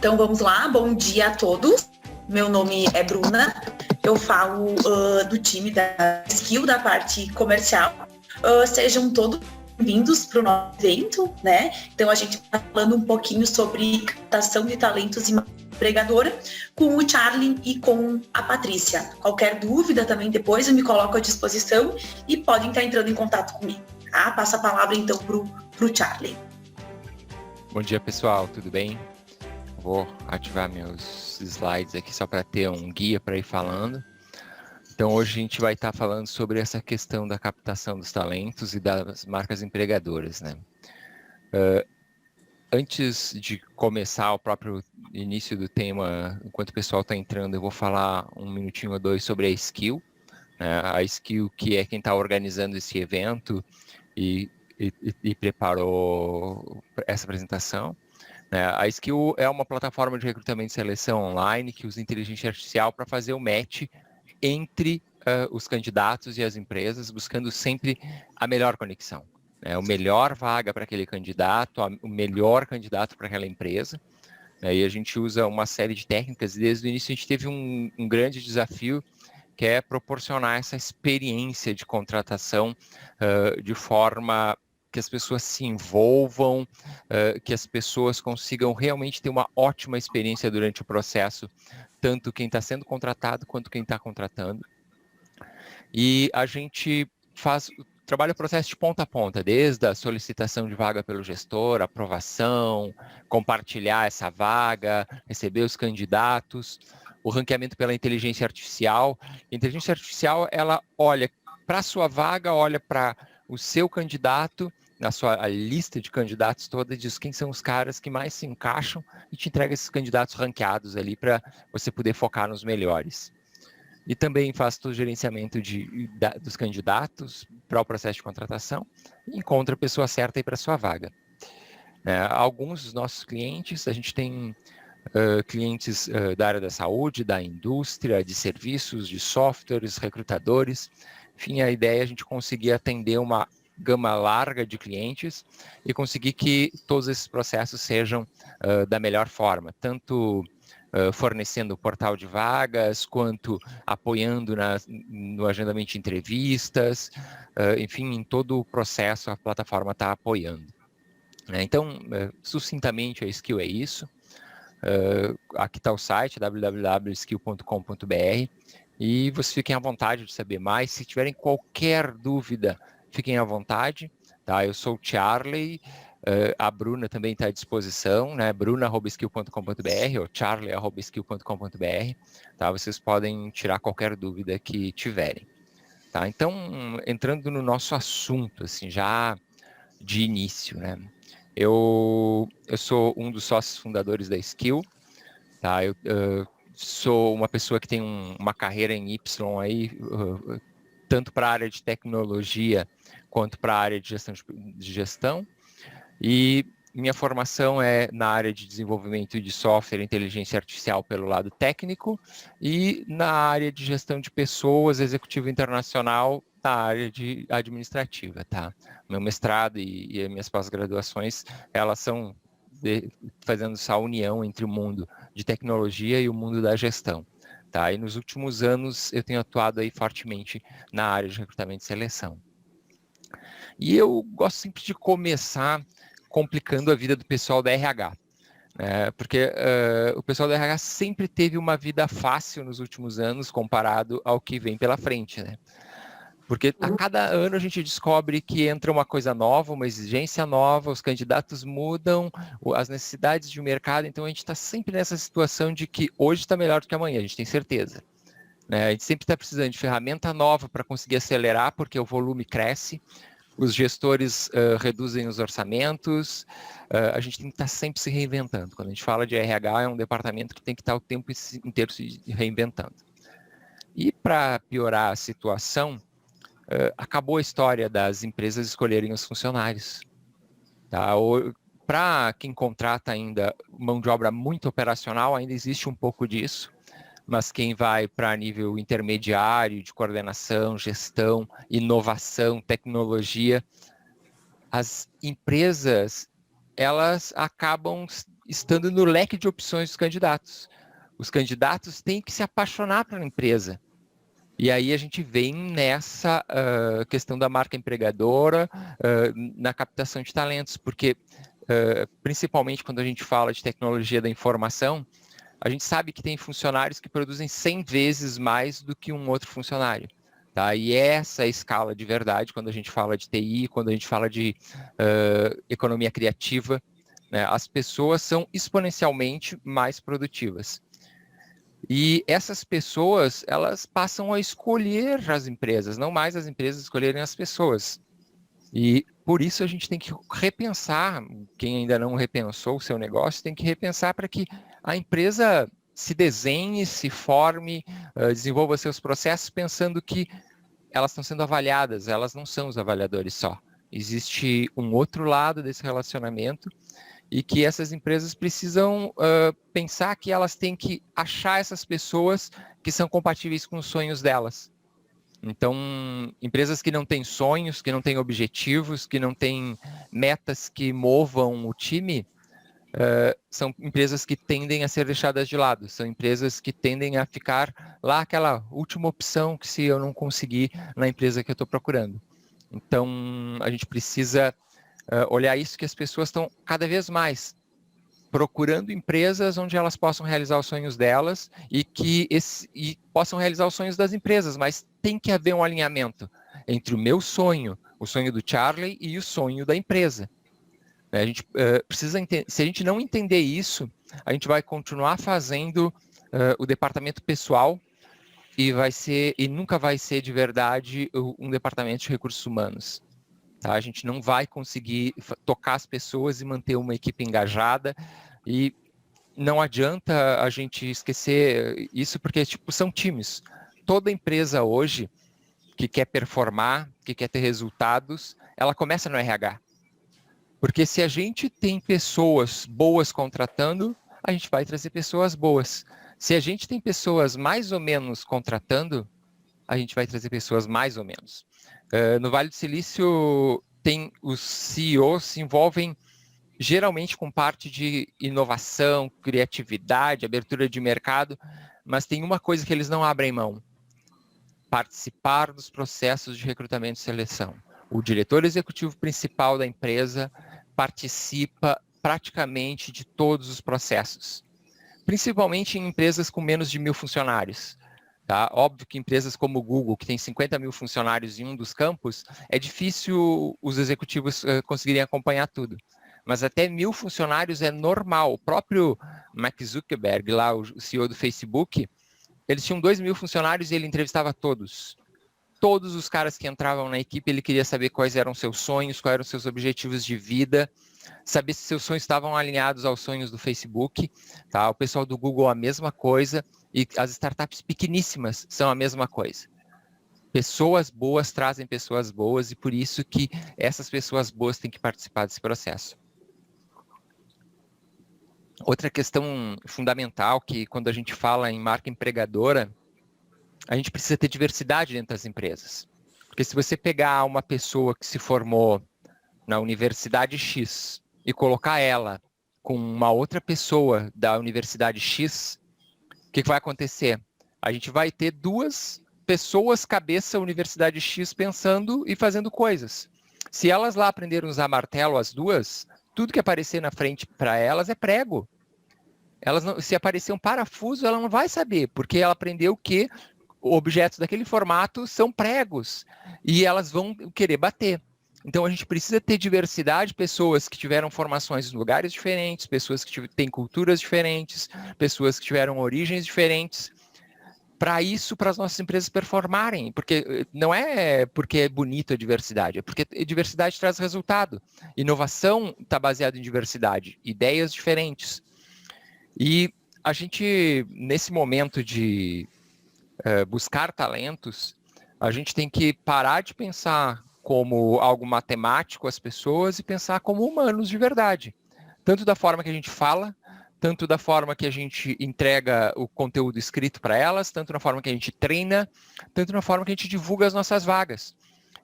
Então vamos lá, bom dia a todos. Meu nome é Bruna, eu falo do time da Skill, da parte comercial. Sejam todos bem-vindos para o nosso evento, né? Então a gente está falando um pouquinho sobre captação de talentos e empregadora com o Charlie e com a Patrícia. Qualquer dúvida também depois eu me coloco à disposição e podem estar entrando em contato comigo. Tá? Passo a palavra então para o Charlie. Bom dia, pessoal, tudo bem? Vou ativar meus slides aqui só para ter um guia para ir falando. Então, hoje a gente vai estar falando sobre essa questão da captação dos talentos e das marcas empregadoras, né? Antes de começar o próprio início do tema, enquanto o pessoal está entrando, eu vou falar um minutinho ou dois sobre a Skill, né? A Skill, que é quem está organizando esse evento e preparou essa apresentação. A Skill é uma plataforma de recrutamento e seleção online que usa inteligência artificial para fazer o match entre os candidatos e as empresas, buscando sempre a melhor conexão, né? O melhor vaga para aquele candidato, o melhor candidato para aquela empresa. E a gente usa uma série de técnicas e desde o início a gente teve um grande desafio, que é proporcionar essa experiência de contratação de forma que as pessoas se envolvam, que as pessoas consigam realmente ter uma ótima experiência durante o processo, tanto quem está sendo contratado quanto quem está contratando. E a gente trabalha o processo de ponta a ponta, desde a solicitação de vaga pelo gestor, aprovação, compartilhar essa vaga, receber os candidatos, o ranqueamento pela inteligência artificial. A inteligência artificial, ela olha para a sua vaga, olha para o seu candidato, na sua lista de candidatos toda, diz quem são os caras que mais se encaixam e te entrega esses candidatos ranqueados ali para você poder focar nos melhores. E também faz todo o gerenciamento dos candidatos para o processo de contratação e encontra a pessoa certa para a sua vaga. Alguns dos nossos clientes, a gente tem clientes da área da saúde, da indústria, de serviços, de softwares, recrutadores. Enfim, a ideia é a gente conseguir atender uma gama larga de clientes e conseguir que todos esses processos sejam da melhor forma, tanto fornecendo o portal de vagas, quanto apoiando no agendamento de entrevistas, enfim, em todo o processo a plataforma está apoiando. Então, sucintamente, a Skill é isso. Aqui está o site, www.skill.com.br, e vocês fiquem à vontade de saber mais. Se tiverem qualquer dúvida, fiquem à vontade. Tá? Eu sou o Charlie, a Bruna também está à disposição, né? bruna@skill.com.br ou charlie@skill.com.br. Tá? Vocês podem tirar qualquer dúvida que tiverem. Tá? Então, entrando no nosso assunto, assim, já de início, né? Eu sou um dos sócios fundadores da Skill, tá? Eu sou uma pessoa que tem uma carreira em Y aí, tanto para a área de tecnologia quanto para a área de gestão. E minha formação é na área de desenvolvimento de software e inteligência artificial pelo lado técnico e na área de gestão de pessoas, executivo internacional, na área de administrativa, tá? Meu mestrado e as minhas pós-graduações, elas são fazendo essa união entre o mundo de tecnologia e o mundo da gestão, tá? E nos últimos anos eu tenho atuado aí fortemente na área de recrutamento e seleção. E eu gosto sempre de começar complicando a vida do pessoal da RH, porque o pessoal da RH sempre teve uma vida fácil nos últimos anos comparado ao que vem pela frente, né? Porque a cada ano a gente descobre que entra uma coisa nova, uma exigência nova, os candidatos mudam, as necessidades de mercado, então a gente está sempre nessa situação de que hoje está melhor do que amanhã, a gente tem certeza. A gente sempre está precisando de ferramenta nova para conseguir acelerar, porque o volume cresce, os gestores reduzem os orçamentos, a gente tem que estar sempre se reinventando. Quando a gente fala de RH, é um departamento que tem que estar o tempo inteiro se reinventando. E para piorar a situação, acabou a história das empresas escolherem os funcionários. Tá? Para quem contrata ainda mão de obra muito operacional, ainda existe um pouco disso, mas quem vai para nível intermediário de coordenação, gestão, inovação, tecnologia, as empresas, elas acabam estando no leque de opções dos candidatos. Os candidatos têm que se apaixonar pela empresa. E aí a gente vem nessa questão da marca empregadora, na captação de talentos, porque principalmente quando a gente fala de tecnologia da informação, a gente sabe que tem funcionários que produzem 100 vezes mais do que um outro funcionário. Tá? E essa é a escala de verdade quando a gente fala de TI, quando a gente fala de economia criativa, né? As pessoas são exponencialmente mais produtivas. E essas pessoas, elas passam a escolher as empresas, não mais as empresas escolherem as pessoas. E por isso a gente tem que repensar, quem ainda não repensou o seu negócio, tem que repensar para que a empresa se desenhe, se forme, desenvolva seus processos pensando que elas estão sendo avaliadas, elas não são os avaliadores só. Existe um outro lado desse relacionamento e que essas empresas precisam pensar que elas têm que achar essas pessoas que são compatíveis com os sonhos delas. Então, empresas que não têm sonhos, que não têm objetivos, que não têm metas que movam o time, são empresas que tendem a ser deixadas de lado, são empresas que tendem a ficar lá aquela última opção que se eu não conseguir na empresa que eu estou procurando. Então, a gente precisa olhar isso, que as pessoas estão cada vez mais procurando empresas onde elas possam realizar os sonhos delas e possam realizar os sonhos das empresas, mas tem que haver um alinhamento entre o meu sonho, o sonho do Charlie e o sonho da empresa. A gente precisa entender, se a gente não entender isso, a gente vai continuar fazendo o departamento pessoal e nunca vai ser de verdade um departamento de recursos humanos. Tá? A gente não vai conseguir tocar as pessoas e manter uma equipe engajada, e não adianta a gente esquecer isso, porque são times. Toda empresa hoje que quer performar, que quer ter resultados, ela começa no RH. Porque se a gente tem pessoas boas contratando, a gente vai trazer pessoas boas. Se a gente tem pessoas mais ou menos contratando, a gente vai trazer pessoas mais ou menos. No Vale do Silício, os CEOs se envolvem geralmente com parte de inovação, criatividade, abertura de mercado, mas tem uma coisa que eles não abrem mão: participar dos processos de recrutamento e seleção. O diretor executivo principal da empresa participa praticamente de todos os processos, principalmente em empresas com menos de 1.000 funcionários. Tá? Óbvio que empresas como o Google, que tem 50 mil funcionários em um dos campos, é difícil os executivos conseguirem acompanhar tudo. Mas até 1.000 funcionários é normal. O próprio Mark Zuckerberg, lá, o CEO do Facebook, eles tinham 2.000 funcionários e ele entrevistava todos. Todos os caras que entravam na equipe, ele queria saber quais eram seus sonhos, quais eram seus objetivos de vida, saber se seus sonhos estavam alinhados aos sonhos do Facebook. Tá? O pessoal do Google, a mesma coisa. E as startups pequeníssimas são a mesma coisa. Pessoas boas trazem pessoas boas e por isso que essas pessoas boas têm que participar desse processo. Outra questão fundamental, que quando a gente fala em marca empregadora, a gente precisa ter diversidade dentro das empresas. Porque se você pegar uma pessoa que se formou na Universidade X e colocar ela com uma outra pessoa da Universidade X, o que vai acontecer? A gente vai ter duas pessoas cabeça Universidade X pensando e fazendo coisas. Se elas lá aprenderam a usar martelo, as duas, tudo que aparecer na frente para elas é prego. Se aparecer um parafuso, ela não vai saber, porque ela aprendeu que objetos daquele formato são pregos e elas vão querer bater. Então a gente precisa ter diversidade, pessoas que tiveram formações em lugares diferentes, pessoas que têm culturas diferentes, pessoas que tiveram origens diferentes, para isso, para as nossas empresas performarem, porque não é porque é bonito a diversidade, é porque a diversidade traz resultado. Inovação está baseada em diversidade, ideias diferentes. E a gente, nesse momento de buscar talentos, a gente tem que parar de pensar como algo matemático as pessoas e pensar como humanos de verdade. Tanto da forma que a gente fala, tanto da forma que a gente entrega o conteúdo escrito para elas, tanto na forma que a gente treina, tanto na forma que a gente divulga as nossas vagas.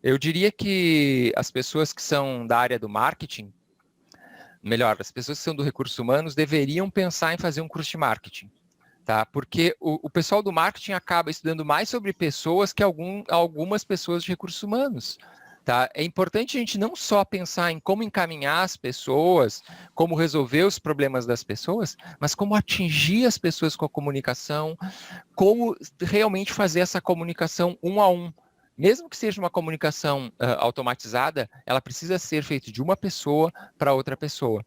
Eu diria que as pessoas que são da área do marketing, melhor, as pessoas que são do recursos humanos deveriam pensar em fazer um curso de marketing. Tá? Porque o pessoal do marketing acaba estudando mais sobre pessoas que algumas pessoas de recursos humanos. Tá? É importante a gente não só pensar em como encaminhar as pessoas, como resolver os problemas das pessoas, mas como atingir as pessoas com a comunicação, como realmente fazer essa comunicação um a um. Mesmo que seja uma comunicação automatizada, ela precisa ser feita de uma pessoa para outra pessoa.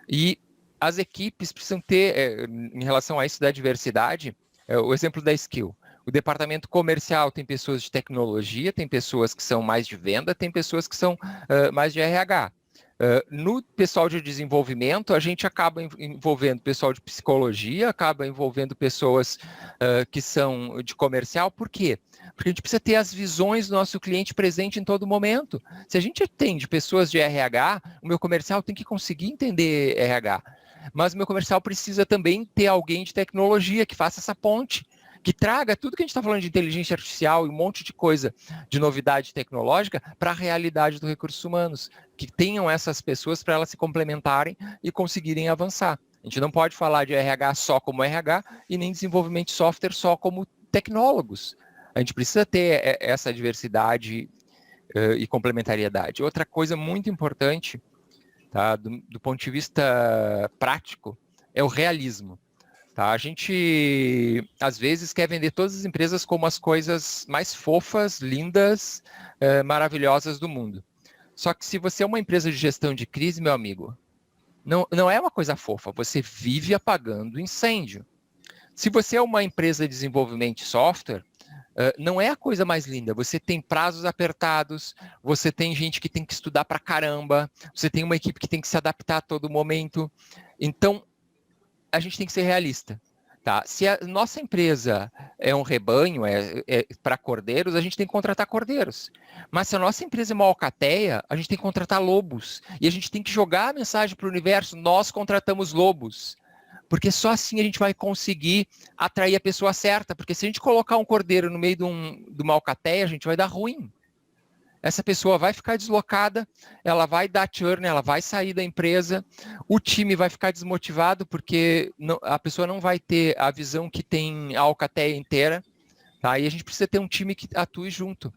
E as equipes precisam ter, em relação a isso da diversidade, o exemplo da Skill. O departamento comercial tem pessoas de tecnologia, tem pessoas que são mais de venda, tem pessoas que são mais de RH. No pessoal de desenvolvimento, a gente acaba envolvendo pessoal de psicologia, acaba envolvendo pessoas que são de comercial. Por quê? Porque a gente precisa ter as visões do nosso cliente presente em todo momento. Se a gente atende pessoas de RH, o meu comercial tem que conseguir entender RH. Mas o meu comercial precisa também ter alguém de tecnologia que faça essa ponte, que traga tudo que a gente está falando de inteligência artificial e um monte de coisa de novidade tecnológica para a realidade dos recursos humanos, que tenham essas pessoas para elas se complementarem e conseguirem avançar. A gente não pode falar de RH só como RH e nem desenvolvimento de software só como tecnólogos. A gente precisa ter essa diversidade e complementariedade. Outra coisa muito importante, tá, do ponto de vista prático, é o realismo. Tá? A gente, às vezes, quer vender todas as empresas como as coisas mais fofas, lindas, maravilhosas do mundo. Só que se você é uma empresa de gestão de crise, meu amigo, não é uma coisa fofa, você vive apagando incêndio. Se você é uma empresa de desenvolvimento de software, não é a coisa mais linda. Você tem prazos apertados, você tem gente que tem que estudar pra caramba, você tem uma equipe que tem que se adaptar a todo momento. Então, a gente tem que ser realista. Tá? Se a nossa empresa é um rebanho, para cordeiros, a gente tem que contratar cordeiros. Mas se a nossa empresa é uma alcateia, a gente tem que contratar lobos. E a gente tem que jogar a mensagem para o universo, nós contratamos lobos. Porque só assim a gente vai conseguir atrair a pessoa certa. Porque se a gente colocar um cordeiro no meio de uma alcateia, a gente vai dar ruim. Essa pessoa vai ficar deslocada, ela vai dar churn, ela vai sair da empresa, o time vai ficar desmotivado porque a pessoa não vai ter a visão que tem a alcateia inteira, tá? E a gente precisa ter um time que atue junto.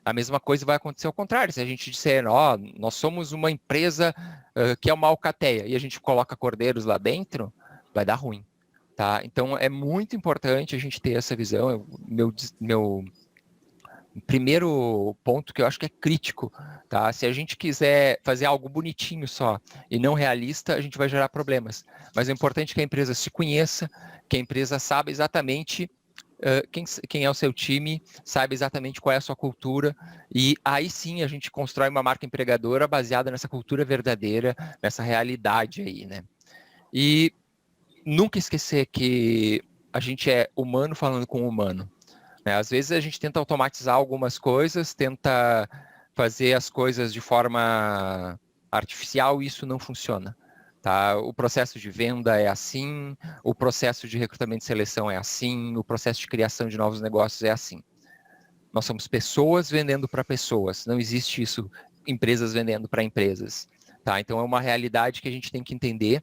A mesma coisa vai acontecer ao contrário. Se a gente disser, nós somos uma empresa que é uma alcateia e a gente coloca cordeiros lá dentro, vai dar ruim. Tá? Então é muito importante a gente ter essa visão. Meu primeiro ponto que eu acho que é crítico, tá? Se a gente quiser fazer algo bonitinho só e não realista, a gente vai gerar problemas. Mas é importante que a empresa se conheça, que a empresa saiba exatamente quem é o seu time, saiba exatamente qual é a sua cultura, e aí sim a gente constrói uma marca empregadora baseada nessa cultura verdadeira, nessa realidade aí, né? E nunca esquecer que a gente é humano falando com humano. Às vezes a gente tenta automatizar algumas coisas, tenta fazer as coisas de forma artificial e isso não funciona. Tá? O processo de venda é assim, o processo de recrutamento e seleção é assim, o processo de criação de novos negócios é assim. Nós somos pessoas vendendo para pessoas, não existe isso, empresas vendendo para empresas. Tá? Então é uma realidade que a gente tem que entender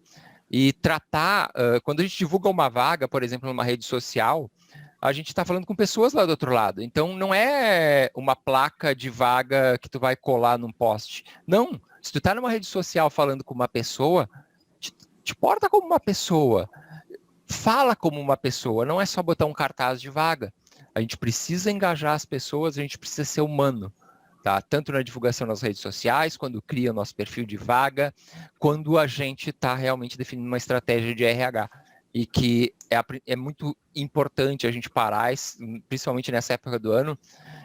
e tratar, quando a gente divulga uma vaga, por exemplo, numa rede social, a gente está falando com pessoas lá do outro lado. Então, não é uma placa de vaga que tu vai colar num poste. Não. Se tu está numa rede social falando com uma pessoa, te porta como uma pessoa. Fala como uma pessoa. Não é só botar um cartaz de vaga. A gente precisa engajar as pessoas, a gente precisa ser humano. Tá? Tanto na divulgação nas redes sociais, quando cria o nosso perfil de vaga, quando a gente está realmente definindo uma estratégia de RH. E que é muito importante a gente parar, principalmente nessa época do ano,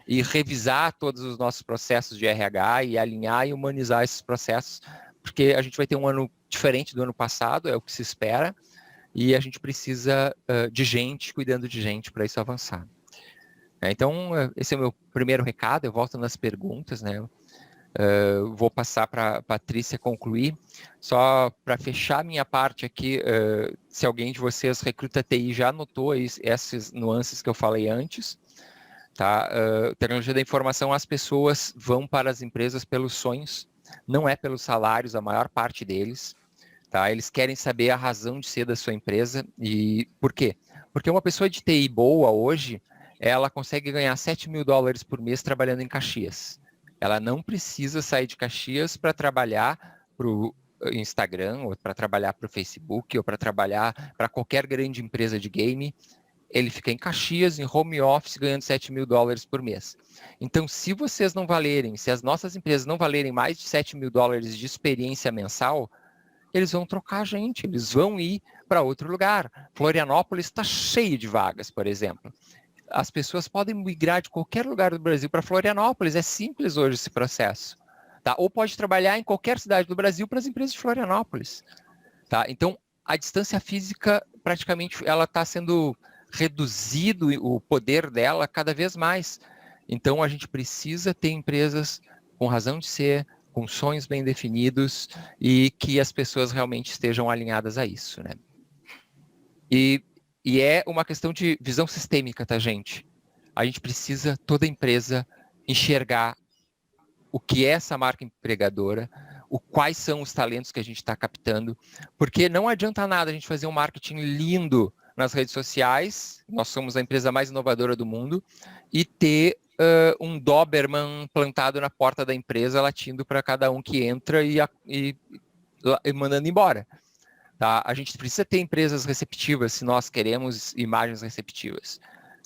e revisar todos os nossos processos de RH e alinhar e humanizar esses processos, porque a gente vai ter um ano diferente do ano passado, é o que se espera, e a gente precisa de gente cuidando de gente para isso avançar. Então, esse é o meu primeiro recado, eu volto nas perguntas, né? Vou passar para a Patrícia concluir. Só para fechar minha parte aqui, se alguém de vocês recruta TI já notou essas nuances que eu falei antes, tá? Tecnologia da informação, as pessoas vão para as empresas pelos sonhos, não é pelos salários, a maior parte deles. tá? Eles querem saber a razão de ser da sua empresa e por quê? Porque uma pessoa de TI boa hoje, ela consegue ganhar $7.000 por mês trabalhando em Caxias. Ela não precisa sair de Caxias para trabalhar para o Instagram, ou para trabalhar para o Facebook, ou para trabalhar para qualquer grande empresa de game. Ele fica em Caxias, em home office, ganhando $7.000 por mês. Então, se vocês não valerem, se as nossas empresas não valerem mais de $7.000 de experiência mensal, eles vão trocar a gente, eles vão ir para outro lugar. Florianópolis está cheio de vagas, por exemplo. As pessoas podem migrar de qualquer lugar do Brasil para Florianópolis, é simples hoje esse processo. Tá? Ou pode trabalhar em qualquer cidade do Brasil para as empresas de Florianópolis. Tá? Então, a distância física, praticamente, ela está sendo reduzido o poder dela cada vez mais. Então, a gente precisa ter empresas com razão de ser, com sonhos bem definidos e que as pessoas realmente estejam alinhadas a isso, né? E é uma questão de visão sistêmica, tá, gente? A gente precisa, toda empresa, enxergar o que é essa marca empregadora, quais são os talentos que a gente está captando, porque não adianta nada a gente fazer um marketing lindo nas redes sociais, nós somos a empresa mais inovadora do mundo, e ter um Doberman plantado na porta da empresa, latindo para cada um que entra e mandando embora. Tá? A gente precisa ter empresas receptivas se nós queremos imagens receptivas.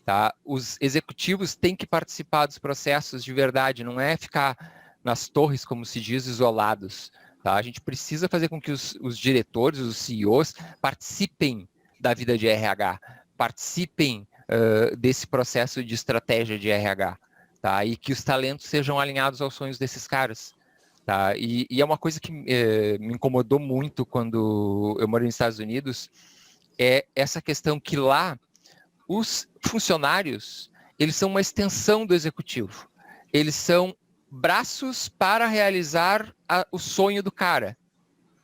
Tá? Os executivos têm que participar dos processos de verdade, não é ficar nas torres, como se diz, isolados. Tá? A gente precisa fazer com que os diretores, os CEOs, participem da vida de RH, participem desse processo de estratégia de RH, tá? E que os talentos sejam alinhados aos sonhos desses caras. Tá? E é uma coisa que me incomodou muito quando eu morei nos Estados Unidos, é essa questão que lá os funcionários, eles são uma extensão do executivo. Eles são braços para realizar o sonho do cara.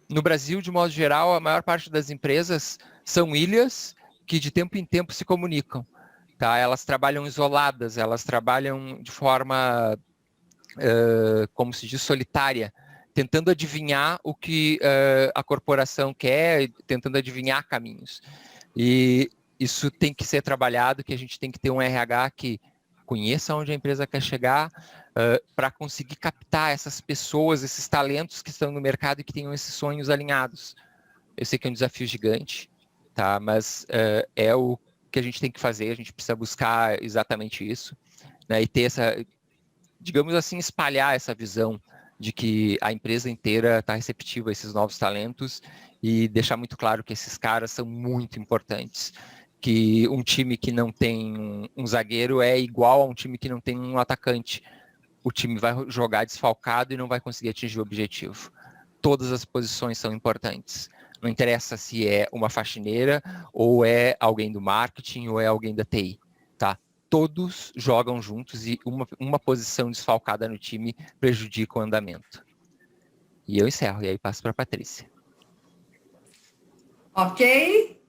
No Brasil, de modo geral, a maior parte das empresas são ilhas que de tempo em tempo se comunicam. Tá? Elas trabalham isoladas, elas trabalham de forma como se diz, solitária, tentando adivinhar o que a corporação quer, tentando adivinhar caminhos. E isso tem que ser trabalhado, que a gente tem que ter um RH que conheça onde a empresa quer chegar, para conseguir captar essas pessoas, esses talentos que estão no mercado e que tenham esses sonhos alinhados. Eu sei que é um desafio gigante, tá? Mas é o que a gente tem que fazer, a gente precisa buscar exatamente isso, né? E ter essa, digamos assim, espalhar essa visão de que a empresa inteira está receptiva a esses novos talentos e deixar muito claro que esses caras são muito importantes. Que um time que não tem um zagueiro é igual a um time que não tem um atacante. O time vai jogar desfalcado e não vai conseguir atingir o objetivo. Todas as posições são importantes. Não interessa se é uma faxineira, ou é alguém do marketing, ou é alguém da TI. Tá? Todos jogam juntos e uma posição desfalcada no time prejudica o andamento. E eu encerro, e aí passo para a Patrícia. Ok?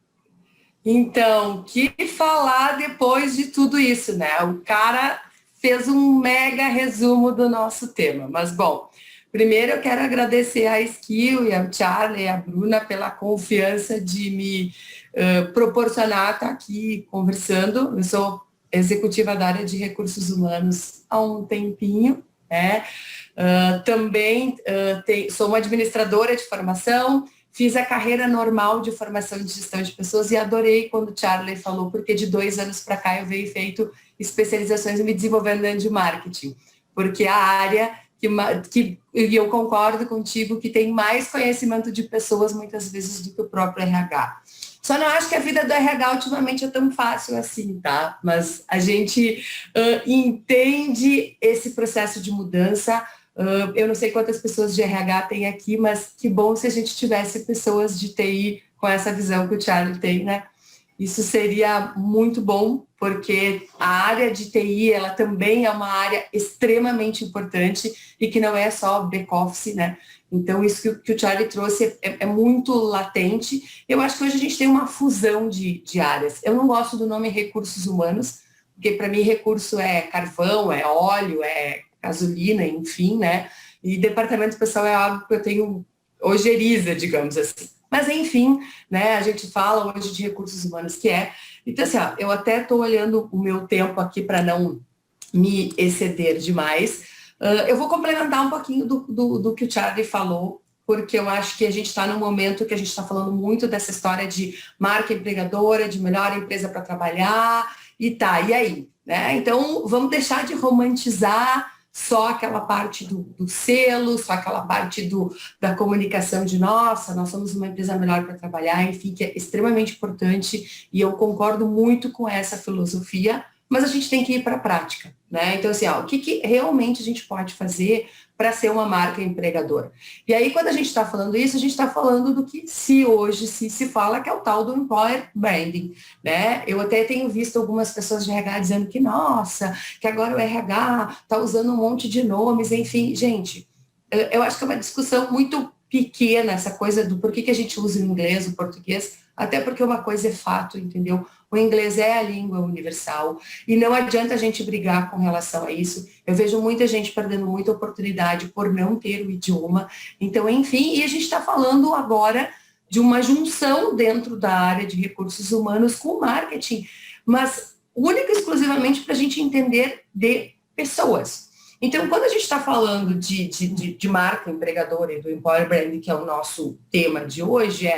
Então, que falar depois de tudo isso, né? O cara fez um mega resumo do nosso tema. Mas, bom, primeiro eu quero agradecer a Skill e ao Charlie e a Bruna pela confiança de me proporcionar estar aqui conversando. Eu sou executiva da área de recursos humanos há um tempinho, né? Também sou uma administradora de formação, fiz a carreira normal de formação de gestão de pessoas e adorei quando o Charlie falou, porque de 2 anos para cá eu venho feito especializações e me desenvolvendo dentro de marketing, porque a área que eu concordo contigo que tem mais conhecimento de pessoas muitas vezes do que o próprio RH. Só não acho que a vida do RH ultimamente é tão fácil assim, tá? Mas a gente entende esse processo de mudança. Eu não sei quantas pessoas de RH tem aqui, mas que bom se a gente tivesse pessoas de TI com essa visão que o Charlie tem, né? Isso seria muito bom, porque a área de TI, ela também é uma área extremamente importante e que não é só back-office, né? Então, isso que o Charlie trouxe é muito latente. Eu acho que hoje a gente tem uma fusão de áreas. Eu não gosto do nome recursos humanos, porque para mim recurso é carvão, é óleo, é gasolina, enfim, né? E departamento pessoal é algo que eu tenho ojeriza, digamos assim. Mas, enfim, né, a gente fala hoje de recursos humanos que é. Então, assim, ó, eu até estou olhando o meu tempo aqui para não me exceder demais. Eu vou complementar um pouquinho do que o Charlie falou, porque eu acho que a gente está num momento que a gente está falando muito dessa história de marca empregadora, de melhor empresa para trabalhar, e aí? Né? Então, vamos deixar de romantizar só aquela parte do selo, só aquela parte da comunicação de nossa, nós somos uma empresa melhor para trabalhar, enfim, que é extremamente importante, e eu concordo muito com essa filosofia, mas a gente tem que ir para a prática, né? Então, assim, o que realmente a gente pode fazer para ser uma marca empregadora? E aí, quando a gente está falando isso, a gente está falando do que hoje se fala, que é o tal do employer branding, né? Eu até tenho visto algumas pessoas de RH dizendo que, nossa, que agora o RH está usando um monte de nomes, enfim. Gente, eu acho que é uma discussão muito pequena essa coisa do por que a gente usa o inglês, o português, até porque uma coisa é fato, entendeu? O inglês é a língua universal e não adianta a gente brigar com relação a isso. Eu vejo muita gente perdendo muita oportunidade por não ter o idioma. Então, enfim, e a gente está falando agora de uma junção dentro da área de recursos humanos com marketing, mas única e exclusivamente para a gente entender de pessoas. Então, quando a gente está falando de marca empregadora e do employer branding, que é o nosso tema de hoje,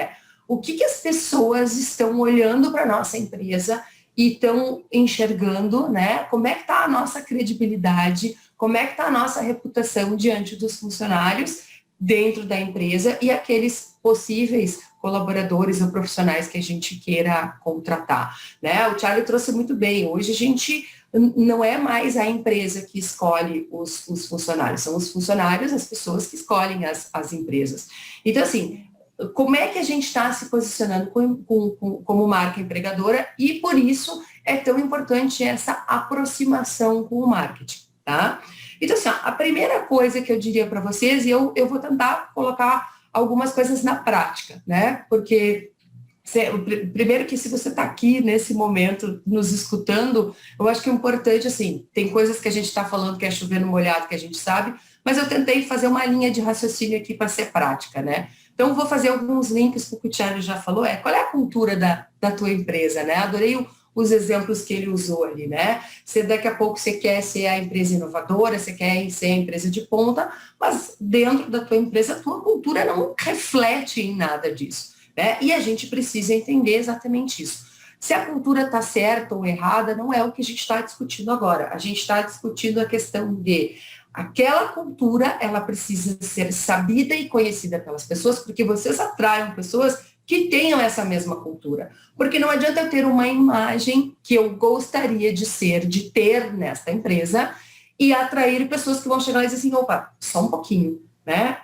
o que as pessoas estão olhando para a nossa empresa e estão enxergando, né? Como é que está a nossa credibilidade, como é que está a nossa reputação diante dos funcionários dentro da empresa e aqueles possíveis colaboradores ou profissionais que a gente queira contratar, né? O Charlie trouxe muito bem, hoje a gente não é mais a empresa que escolhe os funcionários, são os funcionários, as pessoas que escolhem as empresas. Então, assim, como é que a gente está se posicionando como marca empregadora e, por isso, é tão importante essa aproximação com o marketing, tá? Então, assim, a primeira coisa que eu diria para vocês, e eu vou tentar colocar algumas coisas na prática, né? Porque, primeiro que se você está aqui nesse momento nos escutando, eu acho que é importante, assim, tem coisas que a gente está falando que é chover no molhado, que a gente sabe, mas eu tentei fazer uma linha de raciocínio aqui para ser prática, né? Então, vou fazer alguns links com o que o Thiago já falou. Qual é a cultura da tua empresa, né? Adorei os exemplos que ele usou ali, né? Daqui a pouco você quer ser a empresa inovadora, você quer ser a empresa de ponta, mas dentro da tua empresa, a tua cultura não reflete em nada disso, né? E a gente precisa entender exatamente isso. Se a cultura está certa ou errada, não é o que a gente está discutindo agora. A gente está discutindo a questão de aquela cultura, ela precisa ser sabida e conhecida pelas pessoas, porque vocês atraiam pessoas que tenham essa mesma cultura. Porque não adianta eu ter uma imagem que eu gostaria de ter nesta empresa e atrair pessoas que vão chegar e dizer assim, opa, só um pouquinho, né?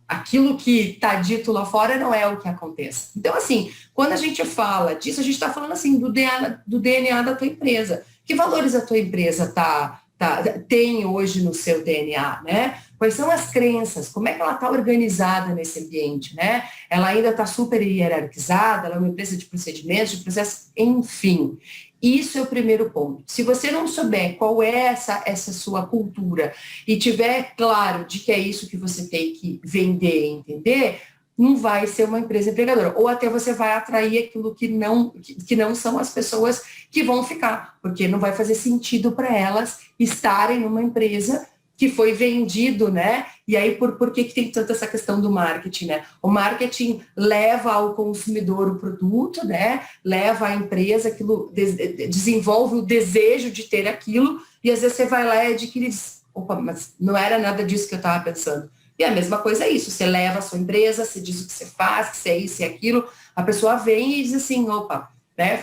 Aquilo que está dito lá fora não é o que acontece. Então, assim, quando a gente fala disso, a gente está falando assim do DNA da tua empresa. Que valores a tua empresa tem hoje no seu DNA, né? Quais são as crenças? Como é que ela está organizada nesse ambiente, né? Ela ainda está super hierarquizada, ela é uma empresa de procedimentos, de processos, enfim. Isso é o primeiro ponto. Se você não souber qual é essa sua cultura e tiver claro de que é isso que você tem que vender e entender, não vai ser uma empresa empregadora. Ou até você vai atrair aquilo que não são as pessoas que vão ficar, porque não vai fazer sentido para elas estarem numa empresa que foi vendido, né? E aí, por que tem tanta essa questão do marketing, né? O marketing leva ao consumidor o produto, né? Leva à empresa, aquilo desenvolve o desejo de ter aquilo, e às vezes você vai lá e adquire e diz, opa, mas não era nada disso que eu estava pensando. E a mesma coisa é isso, você leva a sua empresa, você diz o que você faz, que você é isso e aquilo, a pessoa vem e diz assim, opa, né?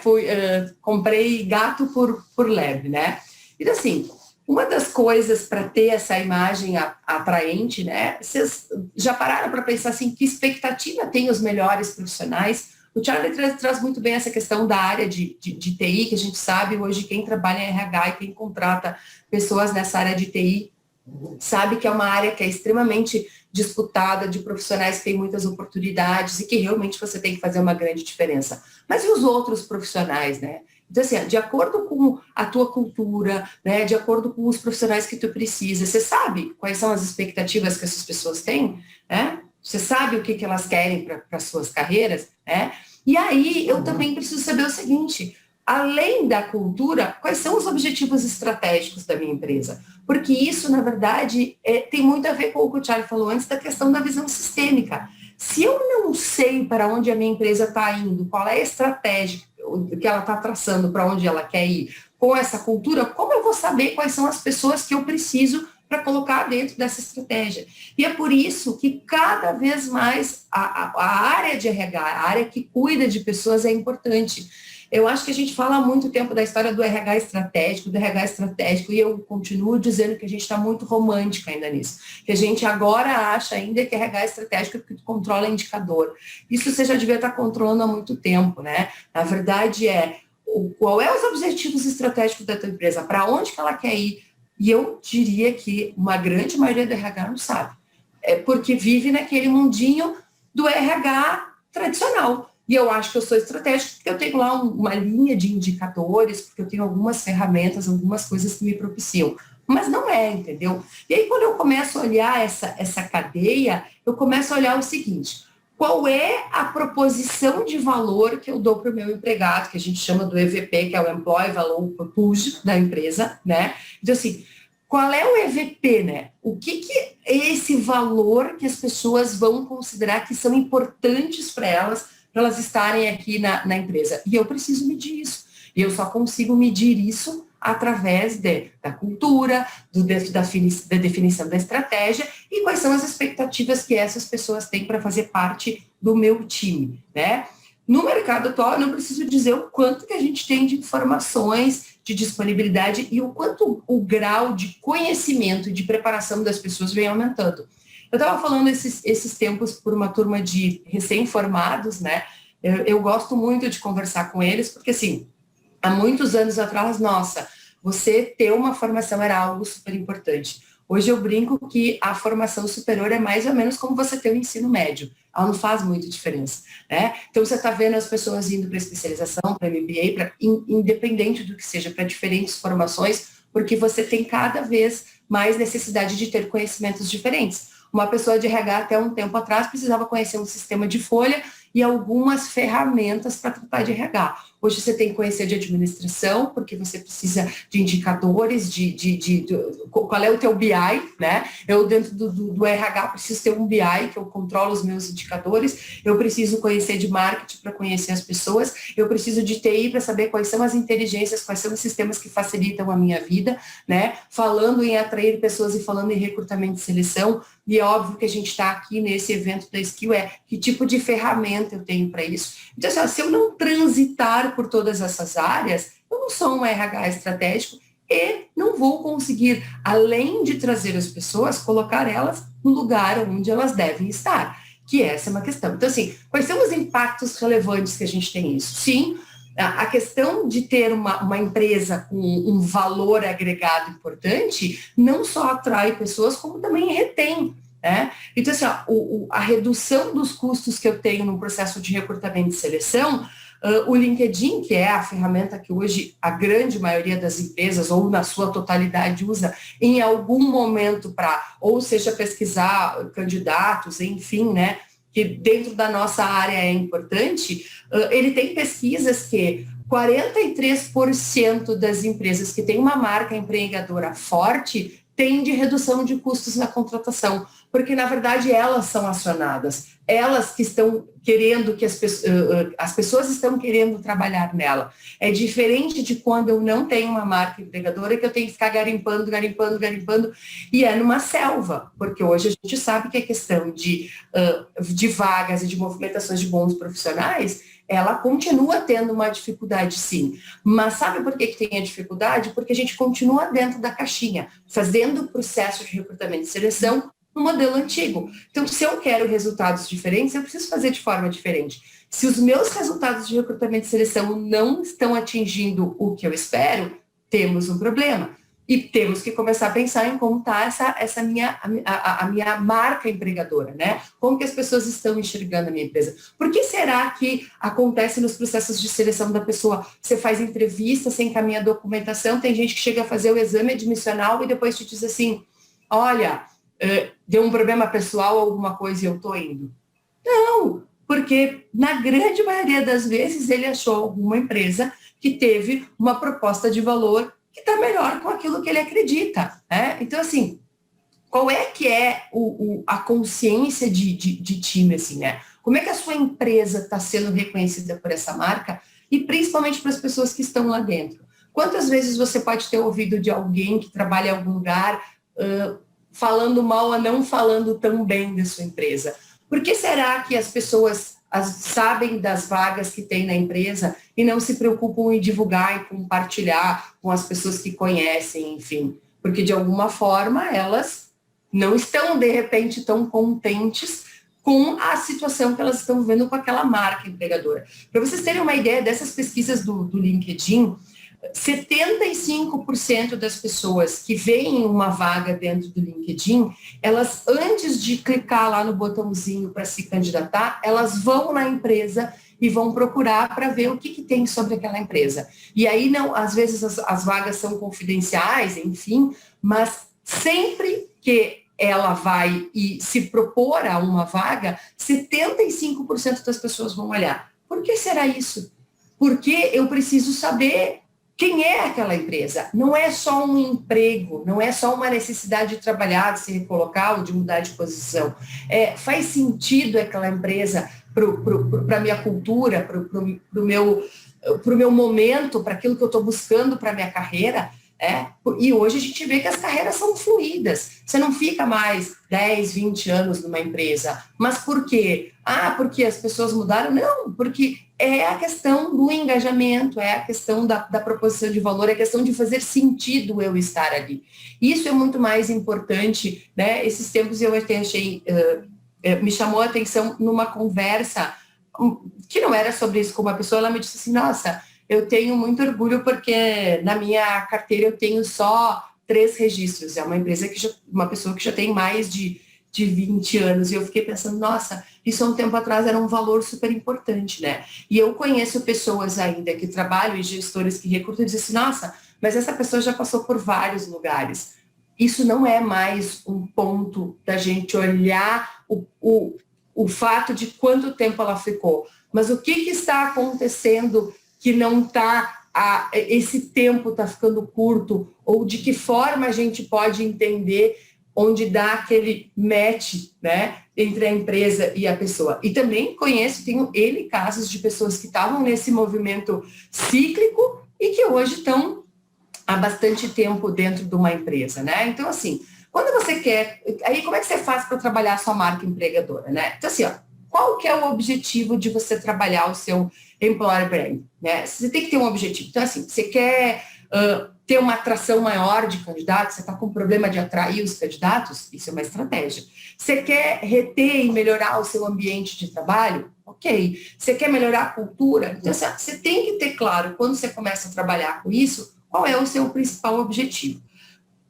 Comprei gato por lebre, né? Então, assim, uma das coisas para ter essa imagem atraente, né? Vocês já pararam para pensar assim, que expectativa tem os melhores profissionais? O Charlie traz muito bem essa questão da área de TI, que a gente sabe hoje quem trabalha em RH e quem contrata pessoas nessa área de TI, sabe que é uma área que é extremamente disputada, de profissionais que têm muitas oportunidades e que realmente você tem que fazer uma grande diferença. Mas e os outros profissionais, né? Então, assim, de acordo com a tua cultura, né, de acordo com os profissionais que tu precisa, você sabe quais são as expectativas que essas pessoas têm, né? Você sabe o que elas querem para suas carreiras, né? E aí eu também preciso saber o seguinte, além da cultura, quais são os objetivos estratégicos da minha empresa? Porque isso, na verdade, tem muito a ver com o que o Thiago falou antes da questão da visão sistêmica. Se eu não sei para onde a minha empresa está indo, qual é a estratégia que ela está traçando, para onde ela quer ir, com essa cultura, como eu vou saber quais são as pessoas que eu preciso para colocar dentro dessa estratégia? E é por isso que cada vez mais a área de RH, a área que cuida de pessoas é importante. Eu acho que a gente fala há muito tempo da história do RH estratégico, e eu continuo dizendo que a gente está muito romântica ainda nisso. Que a gente agora acha ainda que RH estratégico é porque controla indicador. Isso você já devia estar controlando há muito tempo, né? Na verdade qual é os objetivos estratégicos da tua empresa, para onde que ela quer ir. E eu diria que uma grande maioria do RH não sabe. É porque vive naquele mundinho do RH tradicional. E eu acho que eu sou estratégica porque eu tenho lá uma linha de indicadores, porque eu tenho algumas ferramentas, algumas coisas que me propiciam. Mas não é, entendeu? E aí, quando eu começo a olhar essa cadeia, eu começo a olhar o seguinte: qual é a proposição de valor que eu dou para o meu empregado, que a gente chama do EVP, que é o Employee Value Proposition da empresa, né? Então, assim, qual é o EVP, né? O que é esse valor que as pessoas vão considerar que são importantes para elas estarem aqui na empresa? E eu preciso medir isso. E eu só consigo medir isso através da cultura, da definição da estratégia e quais são as expectativas que essas pessoas têm para fazer parte do meu time, né? No mercado atual, eu não preciso dizer o quanto que a gente tem de informações, de disponibilidade e o quanto o grau de conhecimento e de preparação das pessoas vem aumentando. Eu estava falando esses tempos por uma turma de recém-formados, né? Eu gosto muito de conversar com eles, porque assim, há muitos anos atrás, nossa, você ter uma formação era algo super importante. Hoje eu brinco que a formação superior é mais ou menos como você ter o ensino médio. Ela não faz muita diferença, né? Então você está vendo as pessoas indo para especialização, para MBA, independente do que seja, para diferentes formações, porque você tem cada vez mais necessidade de ter conhecimentos diferentes. Uma pessoa de RH até um tempo atrás precisava conhecer um sistema de folha e algumas ferramentas para tratar de RH. Hoje você tem que conhecer de administração, porque você precisa de indicadores, qual é o teu BI, né? Eu dentro do RH preciso ter um BI, que eu controlo os meus indicadores, eu preciso conhecer de marketing para conhecer as pessoas, eu preciso de TI para saber quais são as inteligências, quais são os sistemas que facilitam a minha vida, né? Falando em atrair pessoas e falando em recrutamento e seleção, e é óbvio que a gente está aqui nesse evento da Skill, que tipo de ferramenta eu tenho para isso. Então, assim, se eu não transitar por todas essas áreas, eu não sou um RH estratégico e não vou conseguir, além de trazer as pessoas, colocar elas no lugar onde elas devem estar, que essa é uma questão. Então, assim, quais são os impactos relevantes que a gente tem nisso? Sim, a questão de ter uma empresa com um valor agregado importante não só atrai pessoas, como também retém. Então, assim, a redução dos custos que eu tenho no processo de recrutamento e seleção, o LinkedIn, que é a ferramenta que hoje a grande maioria das empresas, ou na sua totalidade, usa em algum momento para, ou seja, pesquisar candidatos, enfim, né, que dentro da nossa área é importante, ele tem pesquisas que 43% das empresas que têm uma marca empregadora forte têm de redução de custos na contratação, porque, na verdade, elas são acionadas, elas que estão querendo que as pessoas estão querendo trabalhar nela. É diferente de quando eu não tenho uma marca empregadora, que eu tenho que ficar garimpando, e é numa selva, porque hoje a gente sabe que a questão de vagas e de movimentações de bons profissionais, ela continua tendo uma dificuldade, sim. Mas sabe por que tem a dificuldade? Porque a gente continua dentro da caixinha, fazendo o processo de recrutamento e seleção no modelo antigo. Então, se eu quero resultados diferentes, eu preciso fazer de forma diferente. Se os meus resultados de recrutamento e seleção não estão atingindo o que eu espero, temos um problema. E temos que começar a pensar em como está essa minha marca empregadora, né? Como que as pessoas estão enxergando a minha empresa. Por que será que acontece nos processos de seleção da pessoa? Você faz entrevista, você encaminha documentação, tem gente que chega a fazer o exame admissional e depois te diz assim, olha, deu um problema pessoal, alguma coisa e eu estou indo. Não, porque na grande maioria das vezes ele achou alguma empresa que teve uma proposta de valor que está melhor com aquilo que ele acredita. Né? Então, assim, qual é que é a consciência de time, assim, né? Como é que a sua empresa está sendo reconhecida por essa marca e principalmente para as pessoas que estão lá dentro? Quantas vezes você pode ter ouvido de alguém que trabalha em algum lugar falando mal ou não falando tão bem da sua empresa? Por que será que as pessoas sabem das vagas que tem na empresa e não se preocupam em divulgar e compartilhar com as pessoas que conhecem, enfim? Porque, de alguma forma, elas não estão, de repente, tão contentes com a situação que elas estão vivendo com aquela marca empregadora. Para vocês terem uma ideia dessas pesquisas do LinkedIn, 75% das pessoas que veem uma vaga dentro do LinkedIn, elas, antes de clicar lá no botãozinho para se candidatar, elas vão na empresa e vão procurar para ver o que tem sobre aquela empresa. E aí, não, às vezes, as vagas são confidenciais, enfim, mas sempre que ela vai e se propor a uma vaga, 75% das pessoas vão olhar. Por que será isso? Porque eu preciso saber quem é aquela empresa. Não é só um emprego, não é só uma necessidade de trabalhar, de se recolocar ou de mudar de posição. Faz sentido aquela empresa para a minha cultura, para o meu momento, para aquilo que eu estou buscando para a minha carreira. E hoje a gente vê que as carreiras são fluídas. Você não fica mais 10, 20 anos numa empresa. Mas por quê? Porque as pessoas mudaram? Não, porque é a questão do engajamento, é a questão da proposição de valor, é a questão de fazer sentido eu estar ali. Isso é muito mais importante, né? Esses tempos eu até achei, me chamou a atenção numa conversa que não era sobre isso com uma pessoa, ela me disse assim, nossa, eu tenho muito orgulho porque na minha carteira eu tenho só 3 registros. É uma empresa uma pessoa que já tem mais de 20 anos. E eu fiquei pensando, nossa, isso há um tempo atrás era um valor super importante, né? E eu conheço pessoas ainda que trabalham e gestores que recrutam e dizem assim, nossa, mas essa pessoa já passou por vários lugares. Isso não é mais um ponto da gente olhar o fato de quanto tempo ela ficou. Mas o que está acontecendo que não está, esse tempo está ficando curto, ou de que forma a gente pode entender onde dá aquele match, né, entre a empresa e a pessoa. E também tenho casos de pessoas que estavam nesse movimento cíclico e que hoje estão há bastante tempo dentro de uma empresa, né? Então, assim, quando você quer... Aí, como é que você faz para trabalhar a sua marca empregadora, né? Então, assim, qual que é o objetivo de você trabalhar o seu employer brand, né? Você tem que ter um objetivo. Então, assim, você quer ter uma atração maior de candidatos, você está com problema de atrair os candidatos, isso é uma estratégia. Você quer reter e melhorar o seu ambiente de trabalho? Ok. Você quer melhorar a cultura? Então, assim, você tem que ter claro, quando você começa a trabalhar com isso, qual é o seu principal objetivo.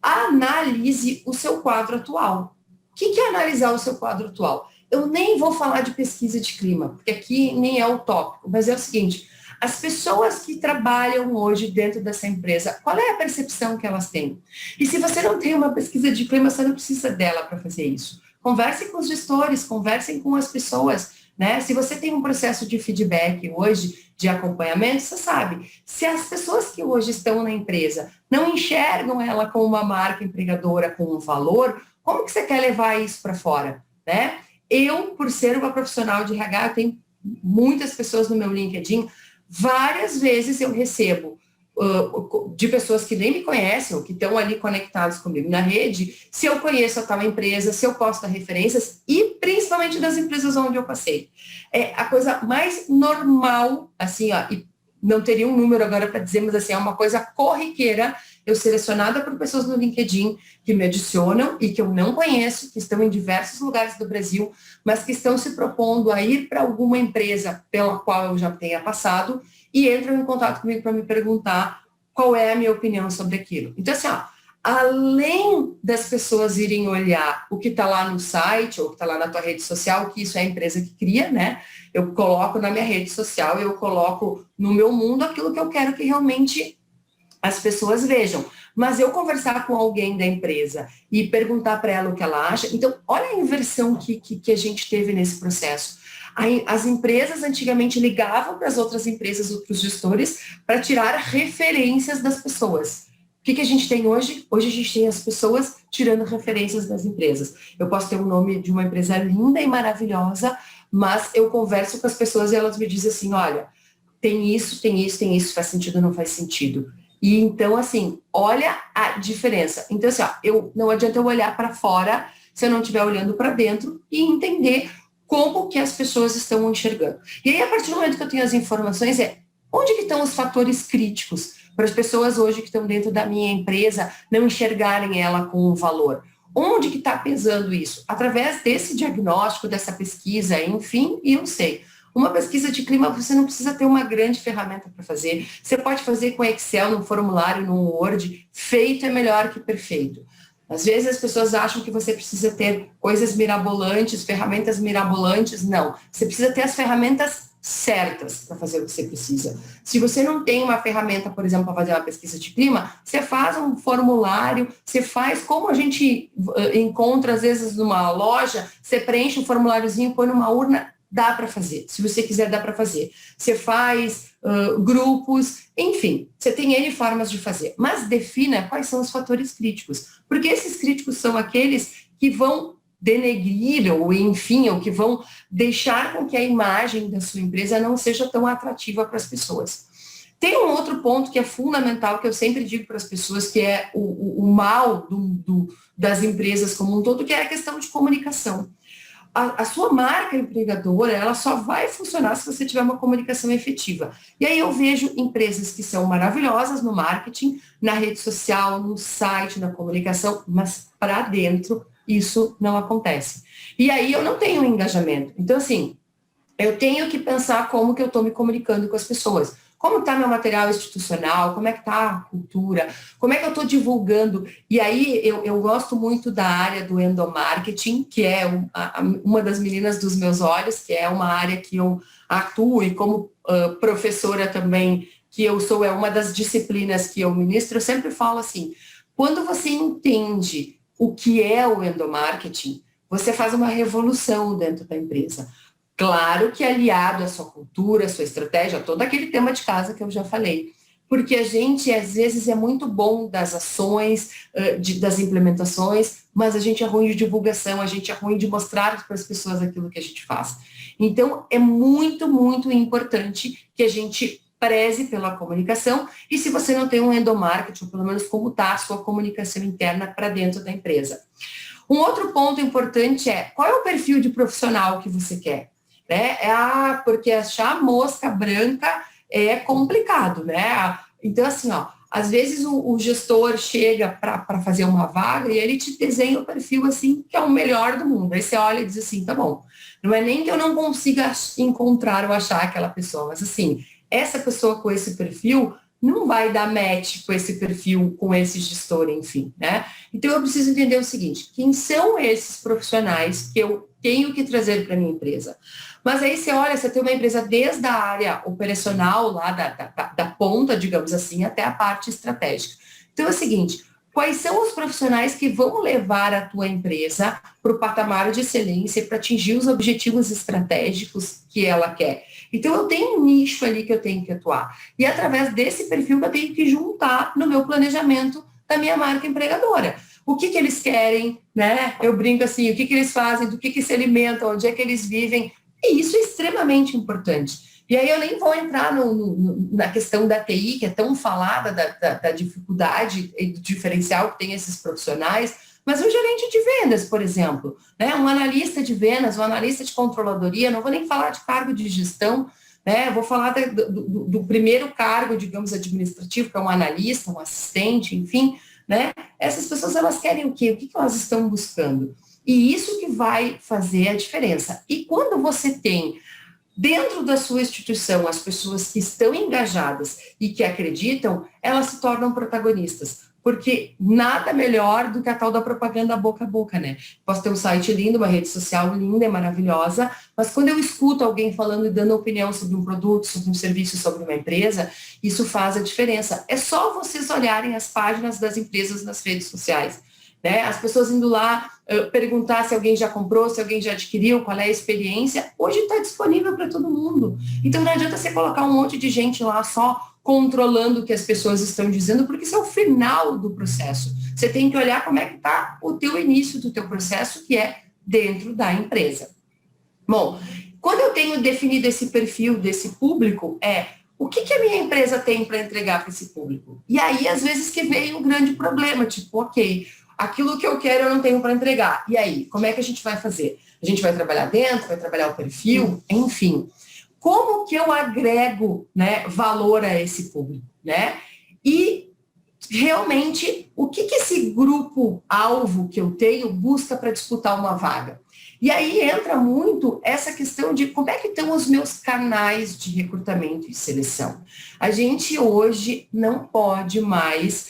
Analise o seu quadro atual. O que é analisar o seu quadro atual? Eu nem vou falar de pesquisa de clima, porque aqui nem é o tópico, mas é o seguinte, as pessoas que trabalham hoje dentro dessa empresa, qual é a percepção que elas têm? E se você não tem uma pesquisa de clima, você não precisa dela para fazer isso. Conversem com os gestores, conversem com as pessoas, né? Se você tem um processo de feedback hoje, de acompanhamento, você sabe, se as pessoas que hoje estão na empresa não enxergam ela como uma marca empregadora, com um valor, como que você quer levar isso para fora, né? Eu, por ser uma profissional de RH, eu tenho muitas pessoas no meu LinkedIn, várias vezes eu recebo de pessoas que nem me conhecem, ou que estão ali conectados comigo na rede, se eu conheço a tal empresa, se eu posso dar referências, e principalmente das empresas onde eu passei. É a coisa mais normal, assim, e não teria um número agora para dizer, mas assim, é uma coisa corriqueira, eu selecionada por pessoas no LinkedIn que me adicionam e que eu não conheço, que estão em diversos lugares do Brasil, mas que estão se propondo a ir para alguma empresa pela qual eu já tenha passado e entram em contato comigo para me perguntar qual é a minha opinião sobre aquilo. Então, assim, além das pessoas irem olhar o que está lá no site ou o que está lá na tua rede social, que isso é a empresa que cria, né? Eu coloco na minha rede social, eu coloco no meu mundo aquilo que eu quero que realmente as pessoas vejam. Mas eu conversar com alguém da empresa e perguntar para ela o que ela acha, então olha a inversão que a gente teve nesse processo. As empresas antigamente ligavam para as outras empresas, outros gestores, para tirar referências das pessoas. O que a gente tem hoje? Hoje a gente tem as pessoas tirando referências das empresas. Eu posso ter o nome de uma empresa linda e maravilhosa, mas eu converso com as pessoas e elas me dizem assim, olha, tem isso, faz sentido ou não faz sentido. E então, assim, olha a diferença. Então, assim, não adianta eu olhar para fora se eu não estiver olhando para dentro e entender como que as pessoas estão enxergando. E aí, a partir do momento que eu tenho as informações, onde que estão os fatores críticos para as pessoas hoje que estão dentro da minha empresa não enxergarem ela com um valor? Onde que está pesando isso? Através desse diagnóstico, dessa pesquisa, enfim, e eu sei. Uma pesquisa de clima, você não precisa ter uma grande ferramenta para fazer. Você pode fazer com Excel, num formulário, num Word. Feito é melhor que perfeito. Às vezes as pessoas acham que você precisa ter coisas mirabolantes, ferramentas mirabolantes. Não. Você precisa ter as ferramentas certas para fazer o que você precisa. Se você não tem uma ferramenta, por exemplo, para fazer uma pesquisa de clima, você faz um formulário, você faz como a gente encontra, às vezes, numa loja, você preenche um formuláriozinho, põe numa urna, dá para fazer. Se você quiser, dá para fazer. Você faz grupos, enfim, você tem N formas de fazer. Mas defina quais são os fatores críticos. Porque esses críticos são aqueles que vão denegrir, ou enfim, ou que vão deixar com que a imagem da sua empresa não seja tão atrativa para as pessoas. Tem um outro ponto que é fundamental, que eu sempre digo para as pessoas, que é o mal das empresas como um todo, que é a questão de comunicação. A sua marca empregadora, ela só vai funcionar se você tiver uma comunicação efetiva. E aí eu vejo empresas que são maravilhosas no marketing, na rede social, no site, na comunicação, mas para dentro isso não acontece. E aí eu não tenho engajamento. Então, assim, eu tenho que pensar como que eu estou me comunicando com as pessoas. Como está meu material institucional, como é que está a cultura, como é que eu estou divulgando. E aí eu gosto muito da área do endomarketing, que é uma das meninas dos meus olhos, que é uma área que eu atuo e como professora também, que eu sou, é uma das disciplinas que eu ministro, eu sempre falo assim, quando você entende o que é o endomarketing, você faz uma revolução dentro da empresa. Claro que aliado à sua cultura, à sua estratégia, todo aquele tema de casa que eu já falei. Porque a gente, às vezes, é muito bom das ações, das implementações, mas a gente é ruim de divulgação, a gente é ruim de mostrar para as pessoas aquilo que a gente faz. Então, é muito, muito importante que a gente preze pela comunicação e se você não tem um endomarketing, ou pelo menos como está a sua comunicação interna para dentro da empresa. Um outro ponto importante é, qual é o perfil de profissional que você quer? Né? Porque achar mosca branca é complicado, né? Então, assim, às vezes o gestor chega para fazer uma vaga e ele te desenha o perfil, assim, que é o melhor do mundo. Aí você olha e diz assim, tá bom, não é nem que eu não consiga encontrar ou achar aquela pessoa, mas, assim, essa pessoa com esse perfil não vai dar match com esse perfil, com esse gestor, enfim, né? Então, eu preciso entender o seguinte, quem são esses profissionais que eu tenho que trazer para minha empresa? Mas aí você olha, você tem uma empresa desde a área operacional, lá da ponta, digamos assim, até a parte estratégica. Então é o seguinte, quais são os profissionais que vão levar a tua empresa para o patamar de excelência para atingir os objetivos estratégicos que ela quer? Então eu tenho um nicho ali que eu tenho que atuar. E através desse perfil que eu tenho que juntar no meu planejamento da minha marca empregadora. O que eles querem, né? Eu brinco assim, o que eles fazem, do que se alimentam, onde é que eles vivem. E isso é extremamente importante. E aí eu nem vou entrar na questão da TI, que é tão falada, da dificuldade e do diferencial que tem esses profissionais, mas um gerente de vendas, por exemplo, né? Um analista de vendas, um analista de controladoria, não vou nem falar de cargo de gestão, né? Eu vou falar do primeiro cargo, digamos, administrativo, que é um analista, um assistente, enfim, né? Essas pessoas, elas querem o quê? O que elas estão buscando? E isso que vai fazer a diferença. E quando você tem dentro da sua instituição as pessoas que estão engajadas e que acreditam, elas se tornam protagonistas. porque nada melhor do que a tal da propaganda boca a boca, né? Posso ter um site lindo, uma rede social linda e maravilhosa, mas quando eu escuto alguém falando e dando opinião sobre um produto, sobre um serviço, sobre uma empresa, isso faz a diferença. É só vocês olharem as páginas das empresas nas redes sociais, né? As pessoas indo lá perguntar se alguém já comprou, se alguém já adquiriu, qual é a experiência. Hoje está disponível para todo mundo. Então não adianta você colocar um monte de gente lá só controlando o que as pessoas estão dizendo, porque isso é o final do processo. Você tem que olhar como é que está o teu início do teu processo, que é dentro da empresa. Bom, quando eu tenho definido esse perfil desse público, o que a minha empresa tem para entregar para esse público? E aí, às vezes, que vem um grande problema, tipo, ok, aquilo que eu quero eu não tenho para entregar. E aí, como é que a gente vai fazer? A gente vai trabalhar dentro, vai trabalhar o perfil, enfim. Como que eu agrego, né, valor a esse público, né? E realmente, o que esse grupo-alvo que eu tenho busca para disputar uma vaga? E aí entra muito essa questão de como é que estão os meus canais de recrutamento e seleção. A gente hoje não pode mais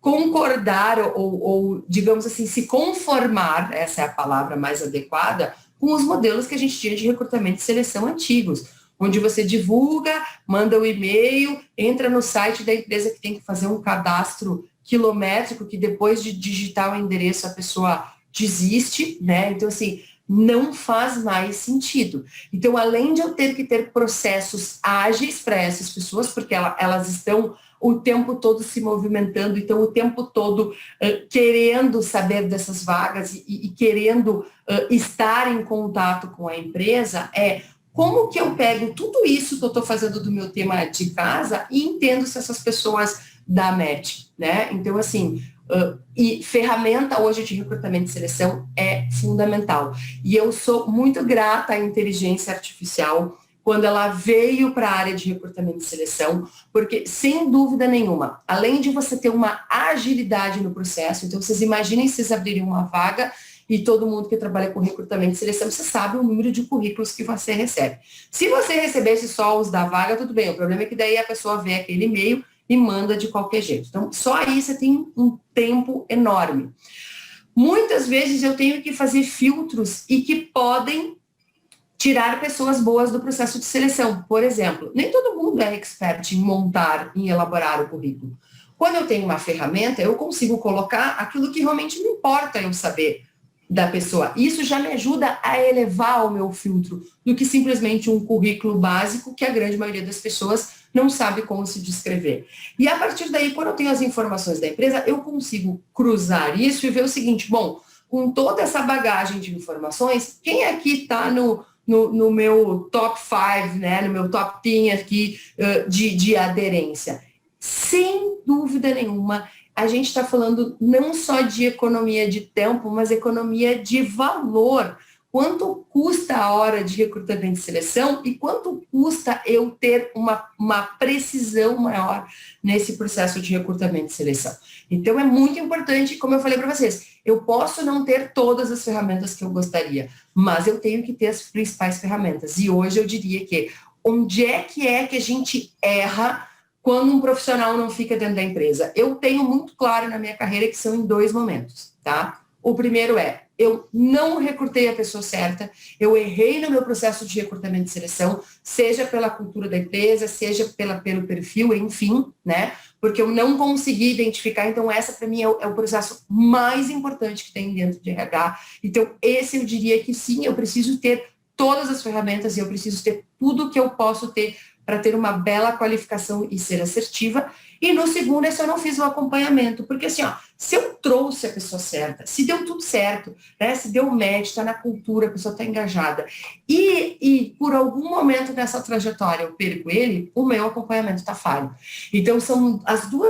concordar ou, digamos assim, se conformar, essa é a palavra mais adequada, com os modelos que a gente tinha de recrutamento e seleção antigos, onde você divulga, manda o e-mail, entra no site da empresa que tem que fazer um cadastro quilométrico, que depois de digitar o endereço a pessoa desiste, né? Então, assim, não faz mais sentido. Então, além de eu ter que ter processos ágeis para essas pessoas, porque elas estão o tempo todo se movimentando, então o tempo todo querendo saber dessas vagas e querendo estar em contato com a empresa, como que eu pego tudo isso que eu estou fazendo do meu tema de casa e entendo se essas pessoas dá match, né? Então, assim, e ferramenta hoje de recrutamento e seleção é fundamental. E eu sou muito grata à inteligência artificial quando ela veio para a área de recrutamento e seleção, porque, sem dúvida nenhuma, além de você ter uma agilidade no processo, então vocês imaginem se vocês abrirem uma vaga e todo mundo que trabalha com recrutamento e seleção, você sabe o número de currículos que você recebe. Se você recebesse só os da vaga, tudo bem, o problema é que daí a pessoa vê aquele e-mail e manda de qualquer jeito. Então, só aí você tem um tempo enorme. Muitas vezes eu tenho que fazer filtros e que podem tirar pessoas boas do processo de seleção. Por exemplo, nem todo mundo é expert em montar, em elaborar o currículo. Quando eu tenho uma ferramenta, eu consigo colocar aquilo que realmente me importa eu saber da pessoa. Isso já me ajuda a elevar o meu filtro do que simplesmente um currículo básico que a grande maioria das pessoas não sabe como se descrever. E a partir daí, quando eu tenho as informações da empresa, eu consigo cruzar isso e ver o seguinte, bom, com toda essa bagagem de informações, quem aqui está no meu top 5, né, no meu top 10 aqui de aderência? Sem dúvida nenhuma, a gente está falando não só de economia de tempo, mas economia de valor. Quanto custa a hora de recrutamento e seleção e quanto custa eu ter uma precisão maior nesse processo de recrutamento e seleção. Então, é muito importante, como eu falei para vocês, eu posso não ter todas as ferramentas que eu gostaria, mas eu tenho que ter as principais ferramentas. E hoje eu diria que onde é que a gente erra quando um profissional não fica dentro da empresa? Eu tenho muito claro na minha carreira que são em 2 momentos, tá? O primeiro eu não recrutei a pessoa certa, eu errei no meu processo de recrutamento e seleção, seja pela cultura da empresa, seja pelo perfil, enfim, né? Porque eu não consegui identificar, então essa para mim é o processo mais importante que tem dentro de RH. Então esse eu diria que sim, eu preciso ter todas as ferramentas e eu preciso ter tudo que eu posso ter para ter uma bela qualificação e ser assertiva. E no segundo, se eu não fiz o acompanhamento, porque assim, se eu trouxe a pessoa certa, se deu tudo certo, né, se deu match, está na cultura, a pessoa está engajada, e por algum momento nessa trajetória eu perco ele, o meu acompanhamento está falho. Então, são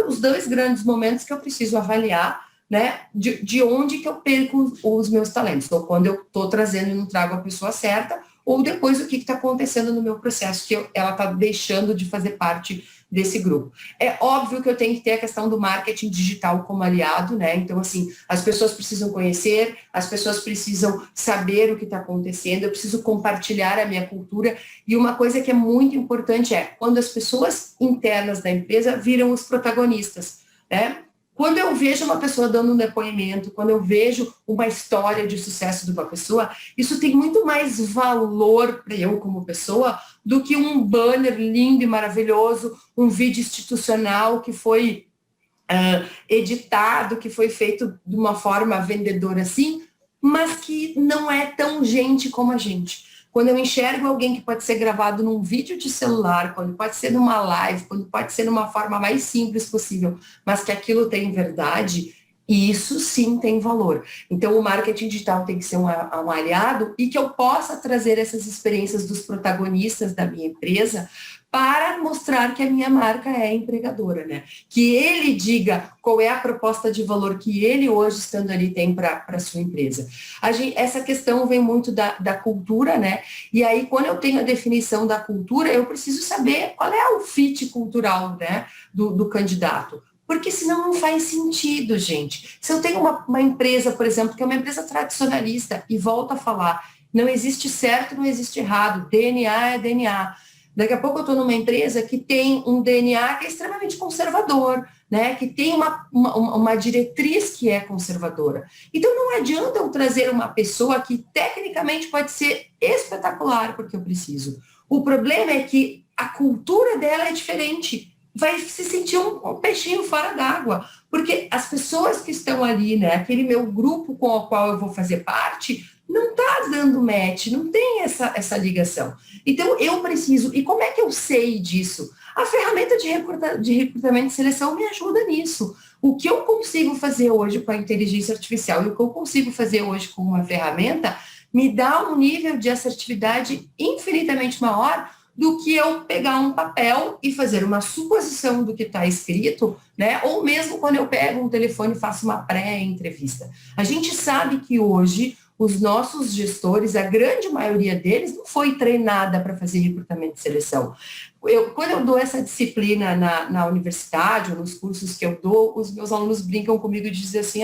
os 2 grandes momentos que eu preciso avaliar, né, de onde que eu perco os meus talentos. Então, quando eu estou trazendo e não trago a pessoa certa, ou depois o que está acontecendo no meu processo, que ela está deixando de fazer parte desse grupo. É óbvio que eu tenho que ter a questão do marketing digital como aliado, né? Então, assim, as pessoas precisam conhecer, as pessoas precisam saber o que está acontecendo, eu preciso compartilhar a minha cultura. E uma coisa que é muito importante quando as pessoas internas da empresa viram os protagonistas, né? Quando eu vejo uma pessoa dando um depoimento, quando eu vejo uma história de sucesso de uma pessoa, isso tem muito mais valor para eu como pessoa do que um banner lindo e maravilhoso, um vídeo institucional que foi editado, que foi feito de uma forma vendedora assim, mas que não é tão gente como a gente. Quando eu enxergo alguém que pode ser gravado num vídeo de celular, quando pode ser numa live, quando pode ser numa forma mais simples possível, mas que aquilo tem verdade, isso sim tem valor. Então o marketing digital tem que ser um aliado e que eu possa trazer essas experiências dos protagonistas da minha empresa para mostrar que a minha marca é empregadora, né? Que ele diga qual é a proposta de valor que ele hoje, estando ali, tem para a sua empresa. Essa questão vem muito da cultura, né? E aí, quando eu tenho a definição da cultura, eu preciso saber qual é o fit cultural, né, do candidato. Porque senão não faz sentido, gente. Se eu tenho uma empresa, por exemplo, que é uma empresa tradicionalista, e volto a falar, não existe certo, não existe errado, DNA é DNA. Daqui a pouco eu estou numa empresa que tem um DNA que é extremamente conservador, né? Que tem uma diretriz que é conservadora. Então não adianta eu trazer uma pessoa que tecnicamente pode ser espetacular, porque eu preciso. O problema é que a cultura dela é diferente. Vai se sentir um peixinho fora d'água, porque as pessoas que estão ali, né? Aquele meu grupo com o qual eu vou fazer parte, não está dando match, não tem essa ligação. Então, eu preciso... E como é que eu sei disso? A ferramenta de recrutamento e seleção me ajuda nisso. O que eu consigo fazer hoje com a inteligência artificial e o que eu consigo fazer hoje com uma ferramenta me dá um nível de assertividade infinitamente maior do que eu pegar um papel e fazer uma suposição do que está escrito, né? Ou mesmo quando eu pego um telefone e faço uma pré-entrevista. A gente sabe que hoje os nossos gestores, a grande maioria deles, não foi treinada para fazer recrutamento e seleção. Quando eu dou essa disciplina na universidade, ou nos cursos que eu dou, os meus alunos brincam comigo e dizem assim,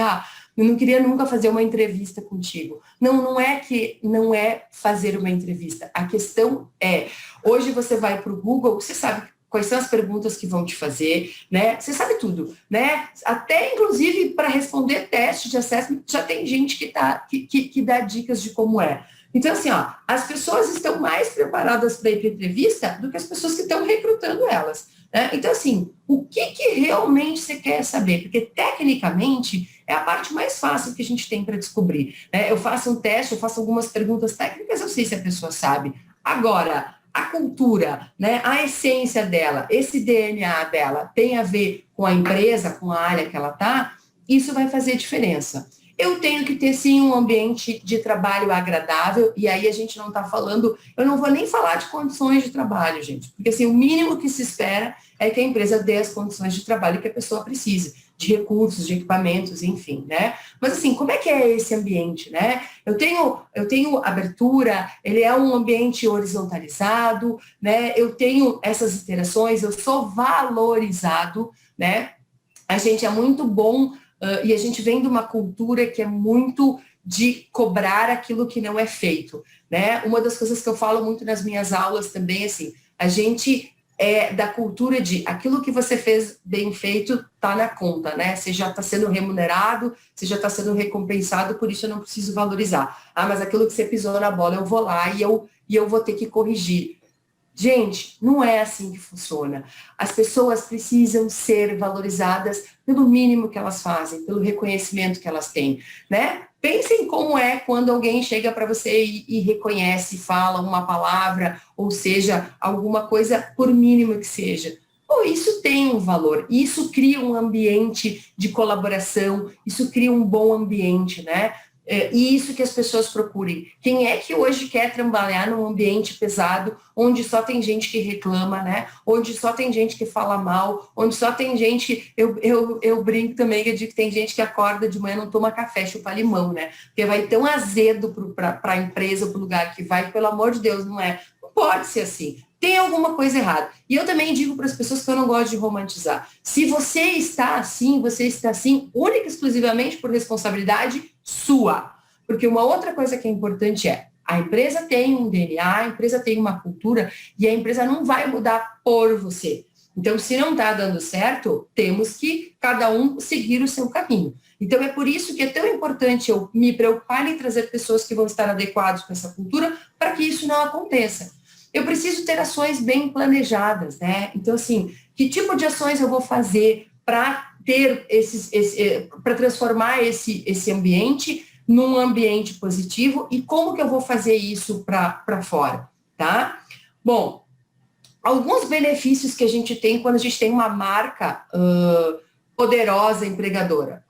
eu não queria nunca fazer uma entrevista contigo. Não é que não é fazer uma entrevista. A questão é, hoje você vai para o Google, você sabe quais são as perguntas que vão te fazer, né? Você sabe tudo, né? Até, inclusive, para responder teste de assessment, já tem gente que dá dicas de como é. Então, assim, as pessoas estão mais preparadas para ir para entrevista do que as pessoas que estão recrutando elas. Né? Então, assim, o que realmente você quer saber? Porque, tecnicamente, é a parte mais fácil que a gente tem para descobrir. Né? Eu faço um teste, eu faço algumas perguntas técnicas, eu sei se a pessoa sabe. Agora, a cultura, né, a essência dela, esse DNA dela tem a ver com a empresa, com a área que ela está, isso vai fazer diferença. Eu tenho que ter, sim, um ambiente de trabalho agradável, e aí a gente não está falando, eu não vou nem falar de condições de trabalho, gente, porque assim, o mínimo que se espera é que a empresa dê as condições de trabalho que a pessoa precise, de recursos, de equipamentos, enfim, né? Mas assim, como é que é esse ambiente, né? Eu tenho abertura, ele é um ambiente horizontalizado, né? Eu tenho essas interações, eu sou valorizado, né? A gente é muito bom e a gente vem de uma cultura que é muito de cobrar aquilo que não é feito, né? Uma das coisas que eu falo muito nas minhas aulas também, assim, a gente é da cultura de aquilo que você fez bem feito está na conta, né? Você já está sendo remunerado, você já está sendo recompensado, por isso eu não preciso valorizar. Mas aquilo que você pisou na bola, eu vou lá e eu vou ter que corrigir. Gente, não é assim que funciona. As pessoas precisam ser valorizadas pelo mínimo que elas fazem, pelo reconhecimento que elas têm, né? Pensem como é quando alguém chega para você e reconhece, fala uma palavra, ou seja, alguma coisa, por mínimo que seja. Pô, isso tem um valor, isso cria um ambiente de colaboração, isso cria um bom ambiente, né? E isso que as pessoas procurem. Quem é que hoje quer trabalhar num ambiente pesado, onde só tem gente que reclama, né? Onde só tem gente que fala mal, onde só tem gente... Eu brinco também, eu digo que tem gente que acorda de manhã, não toma café, chupa limão, né? Porque vai tão azedo para a empresa, para o lugar que vai, pelo amor de Deus, não é? Não pode ser assim. Tem alguma coisa errada. E eu também digo para as pessoas que eu não gosto de romantizar. Se você está assim única e exclusivamente por responsabilidade sua. Porque uma outra coisa que é importante é, a empresa tem um DNA, a empresa tem uma cultura, e a empresa não vai mudar por você. Então, se não está dando certo, temos que cada um seguir o seu caminho. Então, é por isso que é tão importante eu me preocupar em trazer pessoas que vão estar adequadas com essa cultura para que isso não aconteça. Eu preciso ter ações bem planejadas, né? Então, assim, que tipo de ações eu vou fazer para ter para transformar esse ambiente num ambiente positivo e como que eu vou fazer isso para fora, tá? Bom, alguns benefícios que a gente tem quando a gente tem uma marca poderosa, empregadora.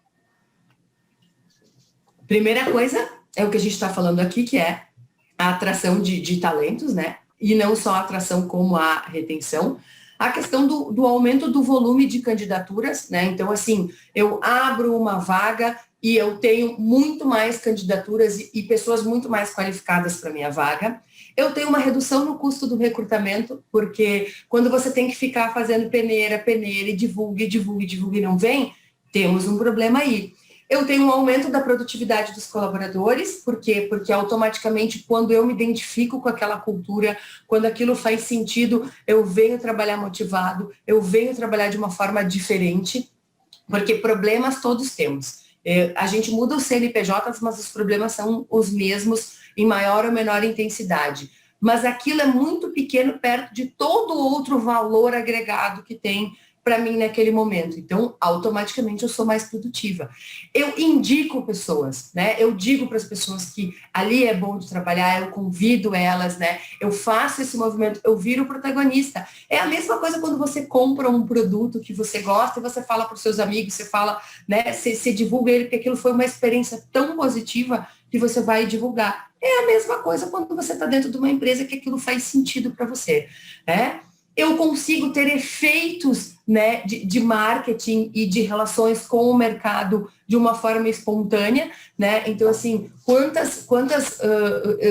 Primeira coisa é o que a gente está falando aqui, que é a atração de talentos, né? E não só a atração como a retenção. A questão do aumento do volume de candidaturas, né? Então, assim, eu abro uma vaga e eu tenho muito mais candidaturas e pessoas muito mais qualificadas para minha vaga. Eu tenho uma redução no custo do recrutamento, porque quando você tem que ficar fazendo peneira, e divulga e não vem, temos um problema aí. Eu tenho um aumento da produtividade dos colaboradores, por quê? Porque automaticamente, quando eu me identifico com aquela cultura, quando aquilo faz sentido, eu venho trabalhar motivado, eu venho trabalhar de uma forma diferente, porque problemas todos temos. A gente muda os CNPJs, mas os problemas são os mesmos em maior ou menor intensidade. Mas aquilo é muito pequeno perto de todo outro valor agregado que tem para mim naquele momento. Então, automaticamente eu sou mais produtiva. Eu indico pessoas, né? Eu digo para as pessoas que ali é bom de trabalhar, eu convido elas, né? Eu faço esse movimento, eu viro protagonista. É a mesma coisa quando você compra um produto que você gosta e você fala para os seus amigos, você fala, né? Você divulga ele, porque aquilo foi uma experiência tão positiva que você vai divulgar. É a mesma coisa quando você está dentro de uma empresa que aquilo faz sentido para você, né? Eu consigo ter efeitos, né, de marketing e de relações com o mercado de uma forma espontânea, né? Então, assim, quantas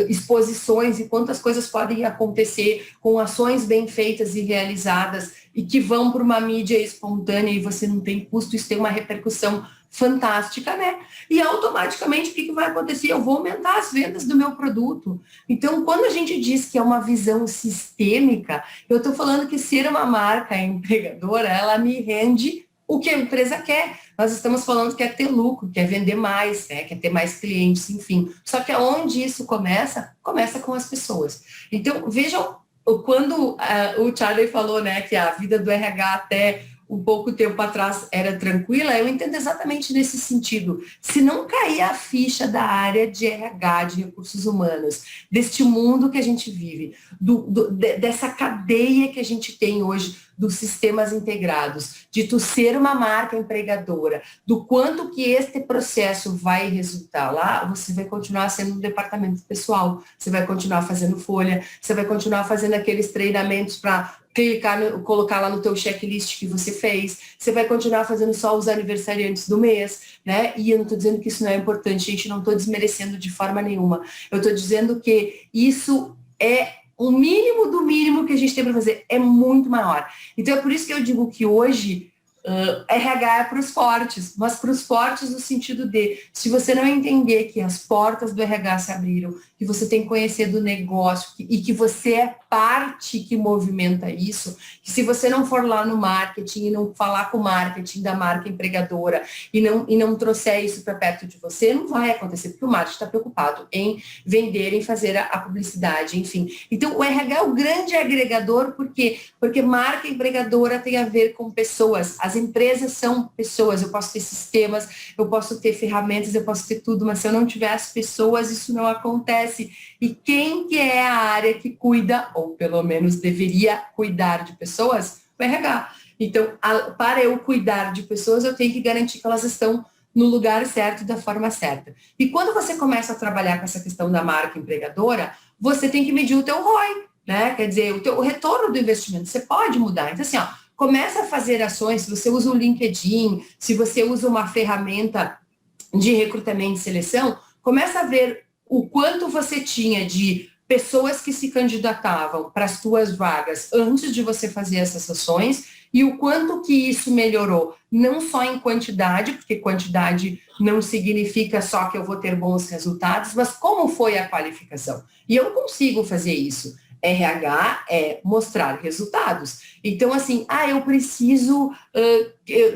exposições e quantas coisas podem acontecer com ações bem feitas e realizadas e que vão para uma mídia espontânea e você não tem custo, isso tem uma repercussão fantástica, né? E automaticamente o que vai acontecer? Eu vou aumentar as vendas do meu produto. Então, quando a gente diz que é uma visão sistêmica, eu estou falando que ser uma marca empregadora, ela me rende o que a empresa quer. Nós estamos falando que é ter lucro, quer vender mais, né? Quer ter mais clientes, enfim. Só que aonde isso começa? Começa com as pessoas. Então, vejam, quando o Charlie falou, né, que a vida do RH até um pouco tempo atrás era tranquila, eu entendo exatamente nesse sentido. Se não cair a ficha da área de RH, de recursos humanos, deste mundo que a gente vive, dessa cadeia que a gente tem hoje, dos sistemas integrados, de tu ser uma marca empregadora, do quanto que este processo vai resultar lá, você vai continuar sendo um departamento pessoal, você vai continuar fazendo folha, você vai continuar fazendo aqueles treinamentos para colocar lá no teu checklist que você fez, você vai continuar fazendo só os aniversariantes do mês, né? E eu não estou dizendo que isso não é importante, gente, não estou desmerecendo de forma nenhuma. Eu estou dizendo que isso é o mínimo do mínimo que a gente tem para fazer, é muito maior. Então é por isso que eu digo que hoje RH é para os fortes, mas para os fortes no sentido de, se você não entender que as portas do RH se abriram, que você tem que conhecer do negócio e que você é parte que movimenta isso, que se você não for lá no marketing e não falar com o marketing da marca empregadora e não trouxer isso para perto de você, não vai acontecer, porque o marketing está preocupado em vender, em fazer a publicidade, enfim. Então, o RH é o grande agregador, porque marca empregadora tem a ver com pessoas. As empresas são pessoas, eu posso ter sistemas, eu posso ter ferramentas, eu posso ter tudo, mas se eu não tiver as pessoas, isso não acontece. E quem que é a área que cuida, ou pelo menos deveria cuidar de pessoas? O RH. Então, para eu cuidar de pessoas, eu tenho que garantir que elas estão no lugar certo e da forma certa. E quando você começa a trabalhar com essa questão da marca empregadora, você tem que medir o teu ROI, né? Quer dizer, o retorno do investimento. Você pode mudar. Então, assim, começa a fazer ações, se você usa o LinkedIn, se você usa uma ferramenta de recrutamento e seleção, começa a ver o quanto você tinha de pessoas que se candidatavam para as suas vagas antes de você fazer essas ações e o quanto que isso melhorou, não só em quantidade, porque quantidade não significa só que eu vou ter bons resultados, mas como foi a qualificação. E eu consigo fazer isso. RH é mostrar resultados. Então, assim, eu preciso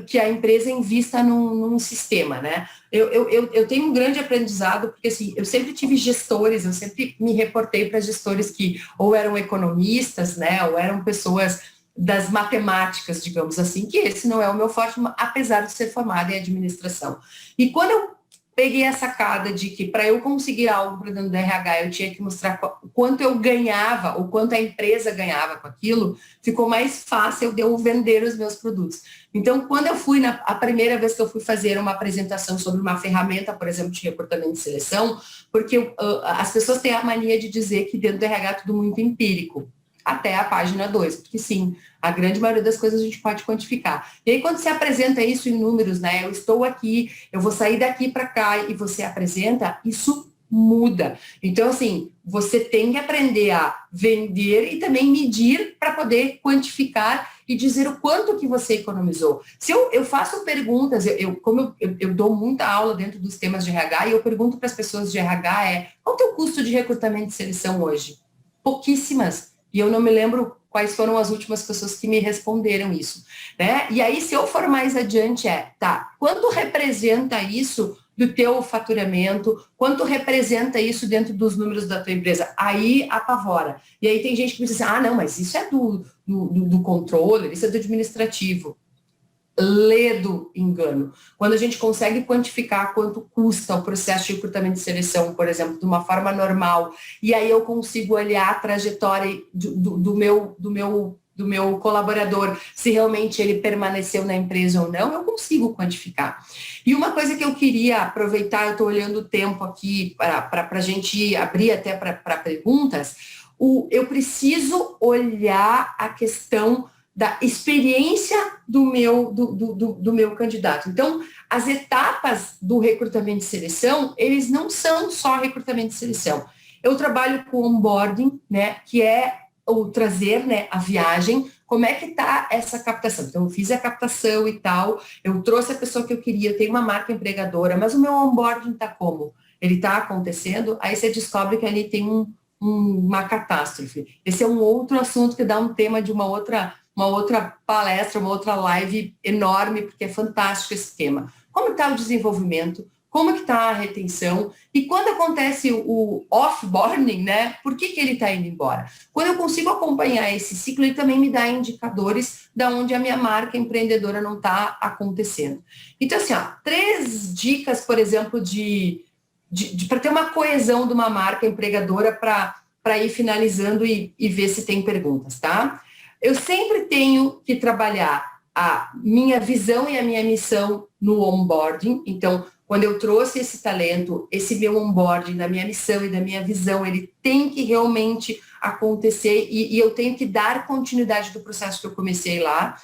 que a empresa invista num sistema, né? Eu tenho um grande aprendizado, porque assim, eu sempre tive gestores, eu sempre me reportei para gestores que ou eram economistas, né, ou eram pessoas das matemáticas, digamos assim, que esse não é o meu forte, apesar de ser formada em administração. E quando eu peguei a sacada de que para eu conseguir algo para dentro do RH, eu tinha que mostrar o quanto eu ganhava, o quanto a empresa ganhava com aquilo, ficou mais fácil de eu vender os meus produtos. Então, quando eu fui, a primeira vez que eu fui fazer uma apresentação sobre uma ferramenta, por exemplo, de recrutamento e seleção, porque as pessoas têm a mania de dizer que dentro do RH é tudo muito empírico, até a página 2, porque sim, a grande maioria das coisas a gente pode quantificar. E aí, quando você apresenta isso em números, né, eu estou aqui, eu vou sair daqui para cá, e você apresenta, isso muda. Então, assim, você tem que aprender a vender e também medir para poder quantificar e dizer o quanto que você economizou. Se eu faço perguntas, como eu dou muita aula dentro dos temas de RH, e eu pergunto para as pessoas de RH, qual é o teu custo de recrutamento e seleção hoje? Pouquíssimas. E eu não me lembro quais foram as últimas pessoas que me responderam isso, né? E aí, se eu for mais adiante, quanto representa isso do teu faturamento, quanto representa isso dentro dos números da tua empresa? Aí apavora. E aí tem gente que diz assim, não, mas isso é do controle, isso é do administrativo. Ledo engano. Quando a gente consegue quantificar quanto custa o processo de recrutamento e seleção, por exemplo, de uma forma normal, e aí eu consigo olhar a trajetória do meu colaborador, se realmente ele permaneceu na empresa ou não, eu consigo quantificar. E uma coisa que eu queria aproveitar, eu estou olhando o tempo aqui para a gente abrir até para perguntas, eu preciso olhar a questão da experiência do meu candidato. Então, as etapas do recrutamento e seleção, eles não são só recrutamento e seleção. Eu trabalho com onboarding, né, que é o trazer, né, a viagem, como é que está essa captação. Então, eu fiz a captação e tal, eu trouxe a pessoa que eu queria, eu tenho uma marca empregadora, mas o meu onboarding está como? Ele está acontecendo, aí você descobre que ali tem uma catástrofe. Esse é um outro assunto que dá um tema de uma outra palestra, uma outra live enorme, porque é fantástico esse tema. Como está o desenvolvimento? Como que está a retenção? E quando acontece o off-boarding, né? Por que ele está indo embora? Quando eu consigo acompanhar esse ciclo, ele também me dá indicadores de onde a minha marca empreendedora não está acontecendo. Então, assim, 3 dicas, por exemplo, para ter uma coesão de uma marca empregadora para ir finalizando e ver se tem perguntas, tá? Eu sempre tenho que trabalhar a minha visão e a minha missão no onboarding. Então, quando eu trouxe esse talento, esse meu onboarding da minha missão e da minha visão, ele tem que realmente acontecer e eu tenho que dar continuidade do processo que eu comecei lá.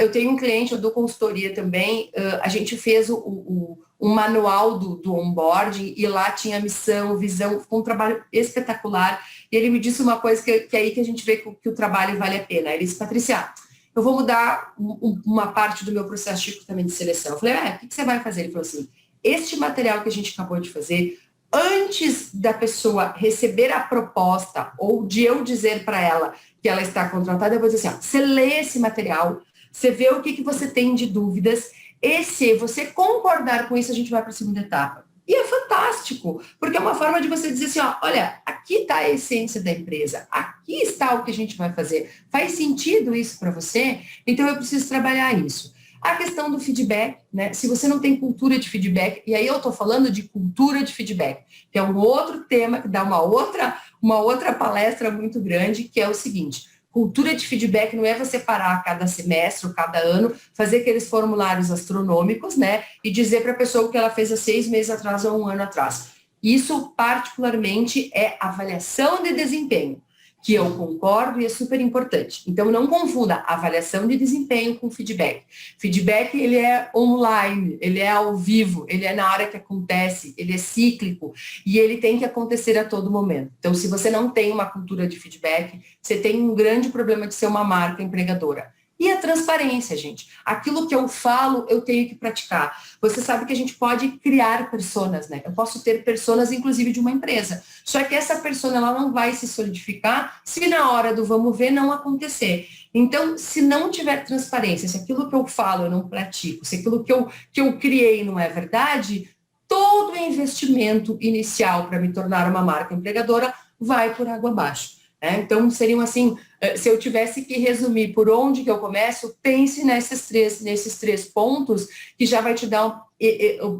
Eu tenho um cliente, eu dou consultoria também, a gente fez um manual do onboarding e lá tinha missão, visão, ficou um trabalho espetacular. E ele me disse uma coisa que é aí que a gente vê que o trabalho vale a pena. Ele disse, Patrícia, eu vou mudar uma parte do meu processo de recrutamento de seleção. Eu falei, o que você vai fazer? Ele falou assim, este material que a gente acabou de fazer, antes da pessoa receber a proposta ou de eu dizer para ela que ela está contratada, eu vou dizer assim, você lê esse material, você vê o que você tem de dúvidas, e se você concordar com isso, a gente vai para a segunda etapa. E é fantástico, porque é uma forma de você dizer assim, olha, aqui está a essência da empresa, aqui está o que a gente vai fazer. Faz sentido isso para você? Então eu preciso trabalhar isso. A questão do feedback, né? Se você não tem cultura de feedback, e aí eu estou falando de cultura de feedback, que é um outro tema que dá uma outra palestra muito grande, que é o seguinte, cultura de feedback não é você parar a cada semestre ou cada ano, fazer aqueles formulários astronômicos, né? E dizer para a pessoa o que ela fez há 6 meses atrás ou 1 ano atrás. Isso, particularmente, é avaliação de desempenho, que eu concordo e é super importante. Então, não confunda avaliação de desempenho com feedback. Feedback, ele é online, ele é ao vivo, ele é na hora que acontece, ele é cíclico e ele tem que acontecer a todo momento. Então, se você não tem uma cultura de feedback, você tem um grande problema de ser uma marca empregadora. E a transparência, gente. Aquilo que eu falo, eu tenho que praticar. Você sabe que a gente pode criar personas, né? Eu posso ter personas, inclusive, de uma empresa. Só que essa persona, ela não vai se solidificar se na hora do vamos ver não acontecer. Então, se não tiver transparência, se aquilo que eu falo eu não pratico, se aquilo que eu criei não é verdade, todo o investimento inicial para me tornar uma marca empregadora vai por água abaixo. Então, seriam assim, se eu tivesse que resumir por onde que eu começo, pense nesses três pontos, que já vai te dar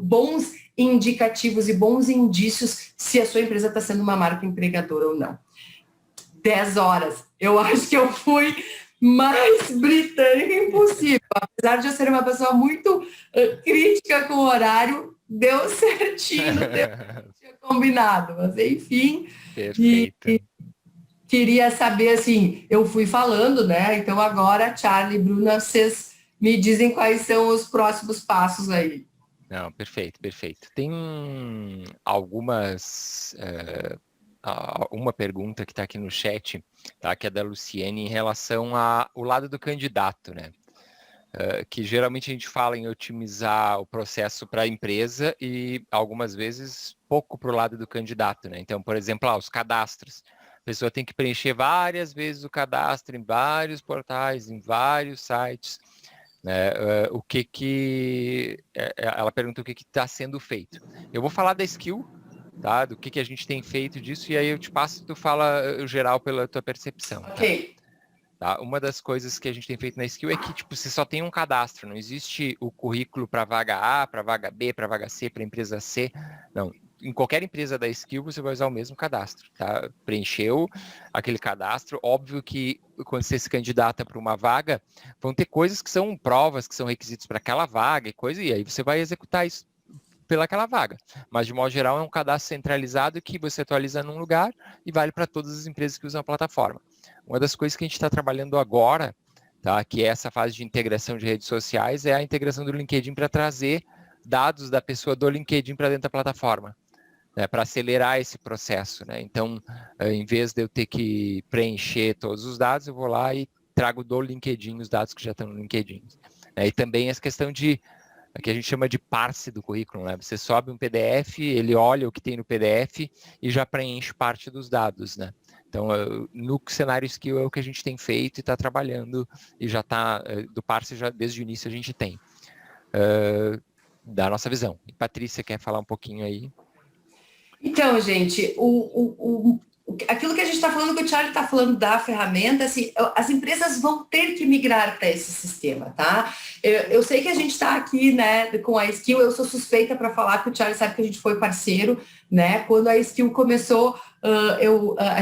bons indicativos e bons indícios se a sua empresa está sendo uma marca empregadora ou não. 10 horas. Eu acho que eu fui mais britânica impossível. Apesar de eu ser uma pessoa muito crítica com o horário, deu certinho no tempo que tinha combinado. Mas, enfim... Perfeito. Queria saber, assim, eu fui falando, né? Então agora, Charlie e Bruna, vocês me dizem quais são os próximos passos aí. Não, perfeito. Tem algumas... uma pergunta que está aqui no chat, tá? Que é da Luciene, em relação ao lado do candidato, né? Que geralmente a gente fala em otimizar o processo para a empresa e algumas vezes pouco para o lado do candidato, né? Então, por exemplo, os cadastros. A pessoa tem que preencher várias vezes o cadastro em vários portais, em vários sites. Né? Ela pergunta o que está sendo feito. Eu vou falar da skill, tá? Do que a gente tem feito disso, e aí eu te passo e tu fala o geral pela tua percepção. Ok. Tá? Uma das coisas que a gente tem feito na skill é que tipo, você só tem um cadastro, não existe o currículo para vaga A, para vaga B, para vaga C, para empresa C. Não. Em qualquer empresa da skill você vai usar o mesmo cadastro, tá? Preencheu aquele cadastro, óbvio que quando você se candidata para uma vaga, vão ter coisas que são provas, que são requisitos para aquela vaga e aí você vai executar isso pelaquela vaga. Mas de modo geral é um cadastro centralizado que você atualiza num lugar e vale para todas as empresas que usam a plataforma. Uma das coisas que a gente está trabalhando agora, tá? Que é essa fase de integração de redes sociais, é a integração do LinkedIn para trazer dados da pessoa do LinkedIn para dentro da plataforma. Né, para acelerar esse processo. Né? Então, em vez de eu ter que preencher todos os dados, eu vou lá e trago do LinkedIn os dados que já estão no LinkedIn. E também essa questão que a gente chama de parse do currículo. Né? Você sobe um PDF, ele olha o que tem no PDF e já preenche parte dos dados. Né? Então, no cenário skill é o que a gente tem feito e está trabalhando e já está, do parse já desde o início a gente tem. Da nossa visão. E Patrícia quer falar um pouquinho aí? Então, gente, aquilo que a gente está falando, que o Charlie está falando da ferramenta, assim, as empresas vão ter que migrar para esse sistema, tá? Eu sei que a gente está aqui, né, com a Skill, eu sou suspeita para falar que o Charlie sabe que a gente foi parceiro, né? Quando a Skill começou, a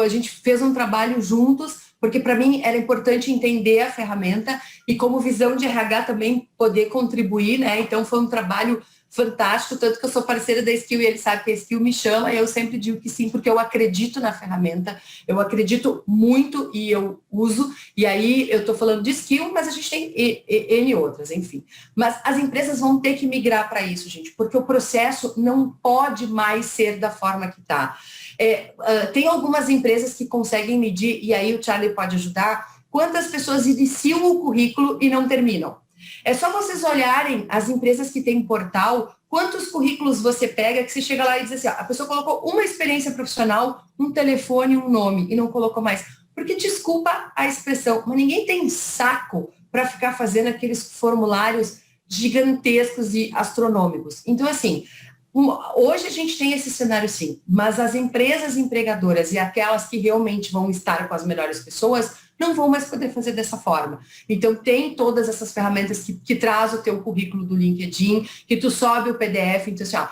gente fez um trabalho juntos, porque para mim era importante entender a ferramenta e como visão de RH também poder contribuir, né? Então foi um trabalho fantástico, tanto que eu sou parceira da Skill e ele sabe que a Skill me chama e eu sempre digo que sim, porque eu acredito na ferramenta, eu acredito muito e eu uso, e aí eu estou falando de Skill, mas a gente tem N outras, enfim. Mas as empresas vão ter que migrar para isso, gente, porque o processo não pode mais ser da forma que está. Tem algumas empresas que conseguem medir, e aí o Charlie pode ajudar, quantas pessoas iniciam o currículo e não terminam. É só vocês olharem as empresas que têm portal, quantos currículos você pega que você chega lá e diz assim, ó, a pessoa colocou uma experiência profissional, um telefone, um nome e não colocou mais. Porque, desculpa a expressão, mas ninguém tem saco para ficar fazendo aqueles formulários gigantescos e astronômicos. Então, assim, hoje a gente tem esse cenário sim, mas as empresas empregadoras e aquelas que realmente vão estar com as melhores pessoas não vão mais poder fazer dessa forma. Então, tem todas essas ferramentas que traz o teu currículo do LinkedIn, que tu sobe o PDF, então assim, ó,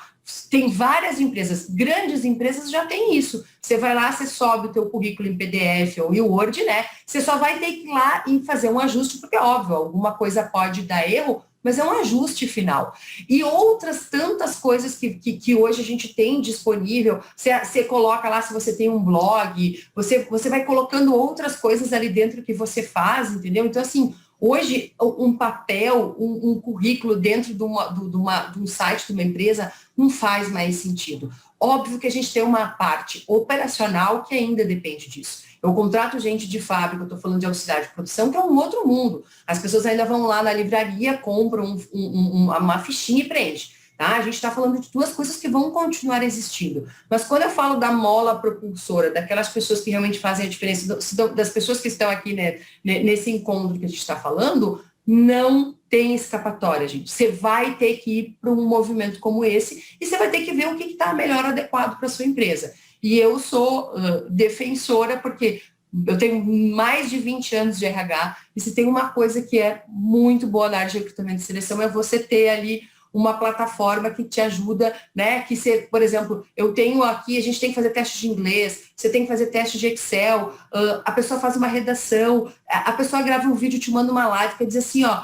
tem várias empresas, grandes empresas já tem isso. Você vai lá, você sobe o teu currículo em PDF ou em Word, né? Você só vai ter que ir lá e fazer um ajuste, porque, óbvio, alguma coisa pode dar erro, mas é um ajuste final. E outras tantas coisas que hoje a gente tem disponível, você coloca lá, se você tem um blog, você vai colocando outras coisas ali dentro que você faz, entendeu? Então, assim, hoje, um papel, um currículo dentro de um site de uma empresa não faz mais sentido. Óbvio que a gente tem uma parte operacional que ainda depende disso. Eu contrato gente de fábrica, eu estou falando de auxiliar de produção, que é um outro mundo. As pessoas ainda vão lá na livraria, compram uma fichinha e preenchem. Tá? A gente está falando de duas coisas que vão continuar existindo. Mas quando eu falo da mola propulsora, daquelas pessoas que realmente fazem a diferença, das pessoas que estão aqui, né, nesse encontro que a gente está falando, não tem escapatória, gente. Você vai ter que ir para um movimento como esse e você vai ter que ver o que está melhor adequado para a sua empresa. E eu sou defensora porque eu tenho mais de 20 anos de RH e se tem uma coisa que é muito boa na área de recrutamento e seleção é você ter ali uma plataforma que te ajuda, né? Que você, por exemplo, eu tenho aqui, a gente tem que fazer teste de inglês, você tem que fazer teste de Excel, a pessoa faz uma redação, a pessoa grava um vídeo, te manda uma live, quer dizer assim, ó,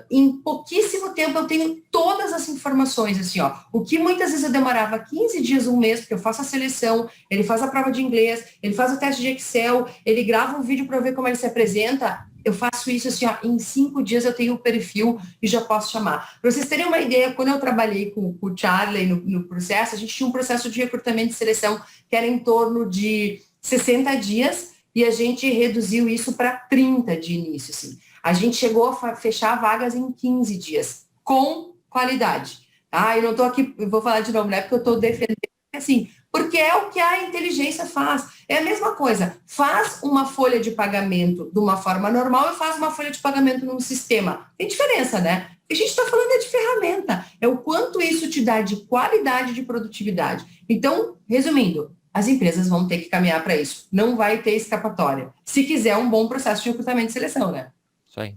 em pouquíssimo tempo eu tenho todas as informações, assim, ó. O que muitas vezes eu demorava 15 dias, um mês, porque eu faço a seleção, ele faz a prova de inglês, ele faz o teste de Excel, ele grava um vídeo para ver como ele se apresenta. Eu faço isso assim, ó, em 5 dias eu tenho o perfil e já posso chamar. Para vocês terem uma ideia, quando eu trabalhei com o Charlie no processo, a gente tinha um processo de recrutamento e seleção que era em torno de 60 dias e a gente reduziu isso para 30 de início, assim. A gente chegou a fechar vagas em 15 dias, com qualidade. Tá? Eu não estou aqui, eu vou falar de novo, não é porque eu estou defendendo, assim, porque é o que a inteligência faz. É a mesma coisa. Faz uma folha de pagamento de uma forma normal e faz uma folha de pagamento num sistema. Tem diferença, né? O que a gente está falando é de ferramenta. É o quanto isso te dá de qualidade de produtividade. Então, resumindo, as empresas vão ter que caminhar para isso. Não vai ter escapatória. Se quiser um bom processo de recrutamento e seleção, né? Isso aí.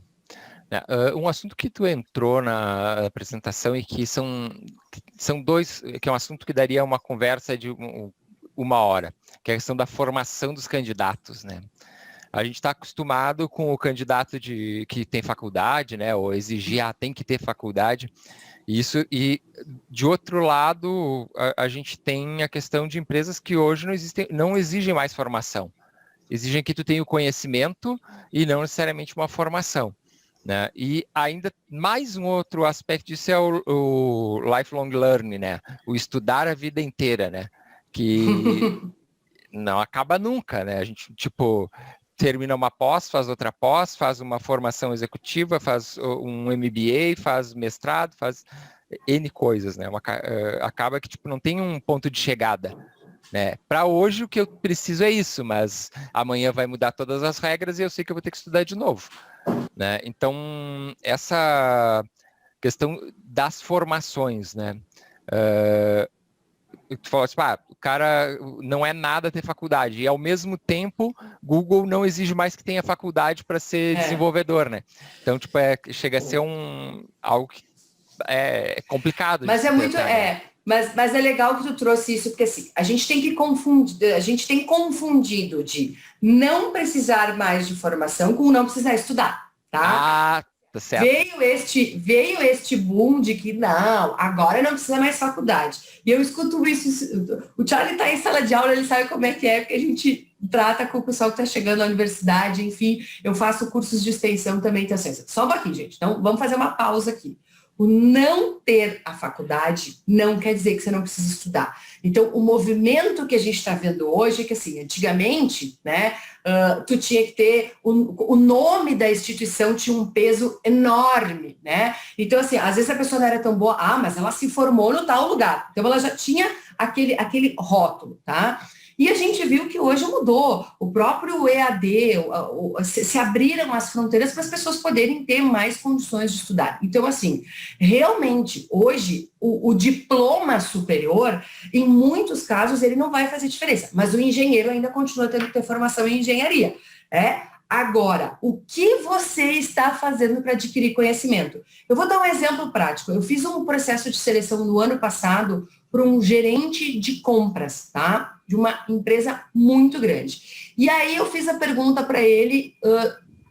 Um assunto que tu entrou na apresentação e que são dois, que é um assunto que daria uma conversa de uma hora, que é a questão da formação dos candidatos, né? A gente está acostumado com o candidato que tem faculdade, né? Ou exigir, tem que ter faculdade. Isso, e de outro lado, a gente tem a questão de empresas que hoje não exigem mais formação. Exigem que tu tenha o conhecimento e não necessariamente uma formação. Né? E ainda mais um outro aspecto disso é o lifelong learning, né? O estudar a vida inteira, né? Que não acaba nunca, né? A gente, tipo, termina uma pós, faz outra pós, faz uma formação executiva, faz um MBA, faz mestrado, faz N coisas, né? Acaba que, tipo, não tem um ponto de chegada. Né? Para hoje o que eu preciso é isso, mas amanhã vai mudar todas as regras e eu sei que eu vou ter que estudar de novo. Né? Então, essa questão das formações, né? Tu falou assim, o cara não é nada ter faculdade, e ao mesmo tempo, Google não exige mais que tenha faculdade para ser desenvolvedor, né? Então, tipo, chega a ser algo que é complicado. Mas é muito... Né? Mas é legal que tu trouxe isso, porque assim, a gente tem confundido de não precisar mais de formação com não precisar estudar, tá? Tá certo. Veio este boom de que não, agora não precisa mais faculdade. E eu escuto isso, o Charlie está em sala de aula, ele sabe como é, porque a gente trata com o pessoal que está chegando à universidade, enfim, eu faço cursos de extensão também, então assim, só um pouquinho, gente, então vamos fazer uma pausa aqui. O não ter a faculdade não quer dizer que você não precisa estudar. Então, o movimento que a gente está vendo hoje é que, assim, antigamente, né, tu tinha que ter... O nome da instituição tinha um peso enorme, né? Então, assim, às vezes a pessoa não era tão boa, mas ela se formou no tal lugar. Então, ela já tinha aquele rótulo, tá? E a gente viu que hoje mudou. O próprio EAD, se abriram as fronteiras para as pessoas poderem ter mais condições de estudar. Então, assim, realmente, hoje, o diploma superior, em muitos casos, ele não vai fazer diferença. Mas o engenheiro ainda continua tendo que ter formação em engenharia. Agora, o que você está fazendo para adquirir conhecimento? Eu vou dar um exemplo prático. Eu fiz um processo de seleção no ano passado para um gerente de compras, tá? De uma empresa muito grande. E aí eu fiz a pergunta para ele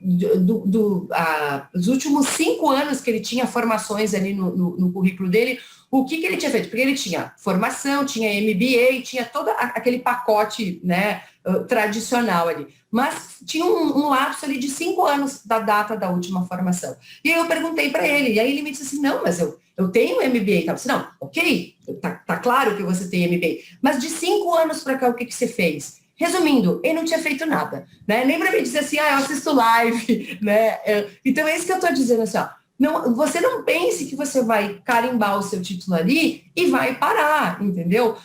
dos últimos 5 anos que ele tinha formações ali no currículo dele, o que ele tinha feito? Porque ele tinha formação, tinha MBA, tinha todo aquele pacote, né, tradicional ali. mas tinha um lapso ali de 5 anos da data da última formação. E aí eu perguntei para ele, e aí ele me disse assim, não, mas eu tenho MBA. Eu disse, não, ok, tá claro que você tem MBA, mas de 5 anos para cá, o que você fez? Resumindo, ele não tinha feito nada, né? Nem para me dizer assim, eu assisto live, né? Então é isso que eu estou dizendo, assim, ó, não, você não pense que você vai carimbar o seu título ali e vai parar, entendeu?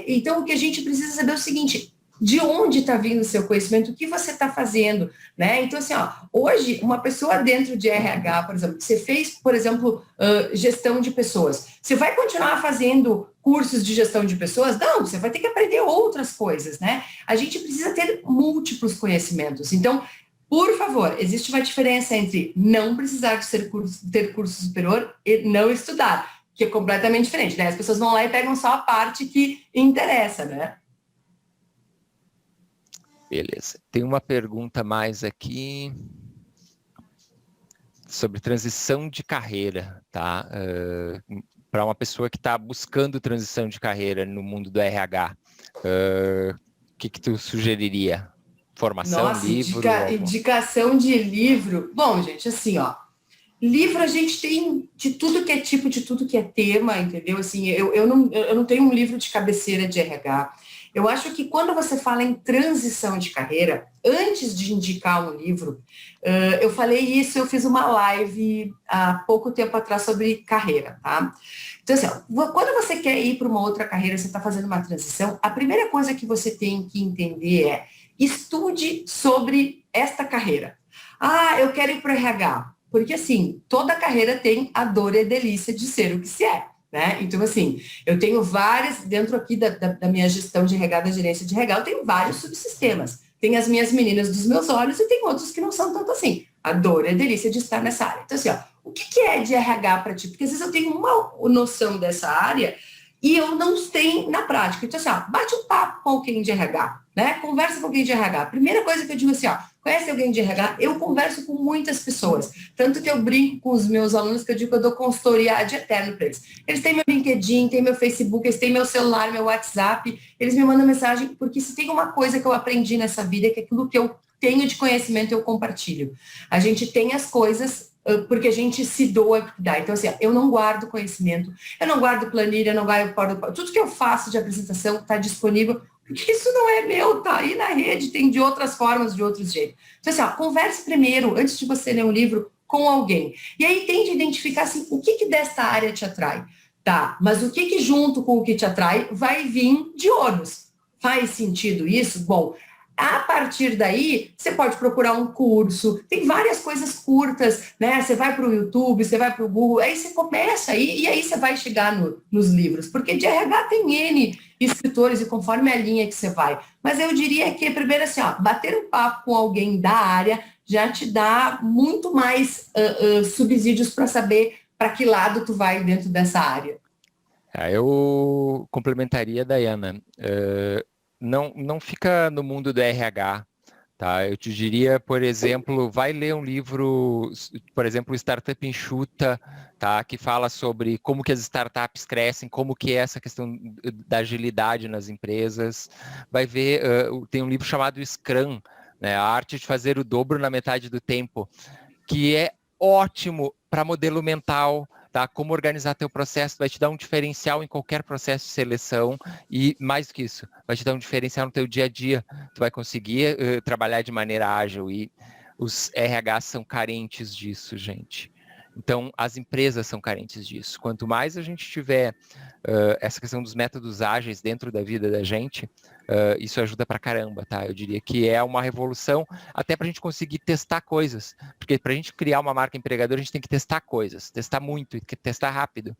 Então o que a gente precisa saber é o seguinte, de onde está vindo o seu conhecimento, o que você está fazendo, né? Então, assim, ó, hoje, uma pessoa dentro de RH, por exemplo, você fez, por exemplo, gestão de pessoas, você vai continuar fazendo cursos de gestão de pessoas? Não, você vai ter que aprender outras coisas, né? A gente precisa ter múltiplos conhecimentos. Então, por favor, existe uma diferença entre não precisar de ter curso superior e não estudar, que é completamente diferente, né? As pessoas vão lá e pegam só a parte que interessa, né? Beleza. Tem uma pergunta mais aqui sobre transição de carreira, tá? Para uma pessoa que está buscando transição de carreira no mundo do RH, o que tu sugeriria? Formação, Nossa, livro? indicação de livro. Bom, gente, assim, ó. Livro a gente tem de tudo que é tipo, de tudo que é tema, entendeu? Assim, eu não tenho um livro de cabeceira de RH. Eu acho que quando você fala em transição de carreira, antes de indicar um livro, eu falei isso, eu fiz uma live há pouco tempo atrás sobre carreira, tá? Então, assim, ó, quando você quer ir para uma outra carreira, você está fazendo uma transição, a primeira coisa que você tem que entender é estude sobre esta carreira. Eu quero ir para o RH. Porque, assim, toda carreira tem a dor e a delícia de ser o que se é, né? Então, assim, eu tenho várias, dentro aqui da minha gestão de RH, da gerência de RH, eu tenho vários subsistemas. Tem as minhas meninas dos meus olhos e tem outros que não são tanto assim. A dor e a delícia de estar nessa área. Então, assim, ó, o que é de RH para ti? Porque, às vezes, eu tenho uma noção dessa área e eu não tenho na prática. Então, assim, ó, bate um papo com alguém de RH, né? Conversa com alguém de RH. Primeira coisa que eu digo assim, ó, conhece alguém de RH? Eu converso com muitas pessoas. Tanto que eu brinco com os meus alunos que eu digo que eu dou consultoria ad eterno para eles. Eles têm meu LinkedIn, têm meu Facebook, eles têm meu celular, meu WhatsApp. Eles me mandam mensagem, porque se tem uma coisa que eu aprendi nessa vida, é que aquilo que eu tenho de conhecimento eu compartilho. A gente tem as coisas porque a gente se doa para dar. Então, assim, eu não guardo conhecimento, eu não guardo planilha, eu não guardo... Tudo que eu faço de apresentação está disponível, porque isso não é meu, tá aí na rede, tem de outras formas, de outros jeitos. Então, assim, ó, converse primeiro, antes de você ler um livro, com alguém. E aí tente identificar, assim, o que desta área te atrai. Tá, mas o que junto com o que te atrai vai vir de ônus. Faz sentido isso? Bom, a partir daí, você pode procurar um curso, tem várias coisas curtas, né? Você vai para o YouTube, você vai para o Google, aí você começa aí, e aí você vai chegar nos livros, porque de RH tem N escritores e conforme a linha que você vai. Mas eu diria que, primeiro assim, ó, bater um papo com alguém da área já te dá muito mais subsídios para saber para que lado tu vai dentro dessa área. Eu complementaria, Dayana. Não fica no mundo do RH, tá? Eu te diria, por exemplo, vai ler um livro, por exemplo, Startup Enxuta, tá? Que fala sobre como que as startups crescem, como que é essa questão da agilidade nas empresas. Vai ver, tem um livro chamado Scrum, né? A arte de fazer o dobro na metade do tempo, que é ótimo para modelo mental, tá? Como organizar teu processo, vai te dar um diferencial em qualquer processo de seleção e, mais do que isso, vai te dar um diferencial no teu dia a dia. Tu vai conseguir trabalhar de maneira ágil e os RH são carentes disso, gente. Então, as empresas são carentes disso. Quanto mais a gente tiver essa questão dos métodos ágeis dentro da vida da gente, isso ajuda pra caramba, tá? Eu diria que é uma revolução até pra gente conseguir testar coisas. Porque pra gente criar uma marca empregadora, a gente tem que testar coisas, testar muito, testar rápido.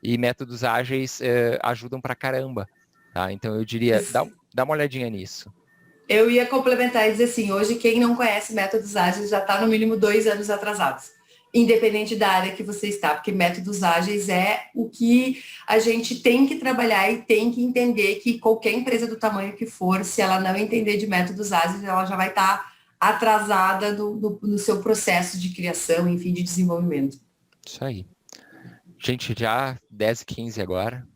E métodos ágeis ajudam pra caramba, tá? Então, eu diria, dá uma olhadinha nisso. Eu ia complementar e dizer assim, hoje quem não conhece métodos ágeis já está no mínimo 2 anos atrasados. Independente da área que você está, porque métodos ágeis é o que a gente tem que trabalhar e tem que entender que qualquer empresa do tamanho que for, se ela não entender de métodos ágeis, ela já vai estar atrasada no seu processo de criação, enfim, de desenvolvimento. Isso aí. Gente, já 10h15 agora.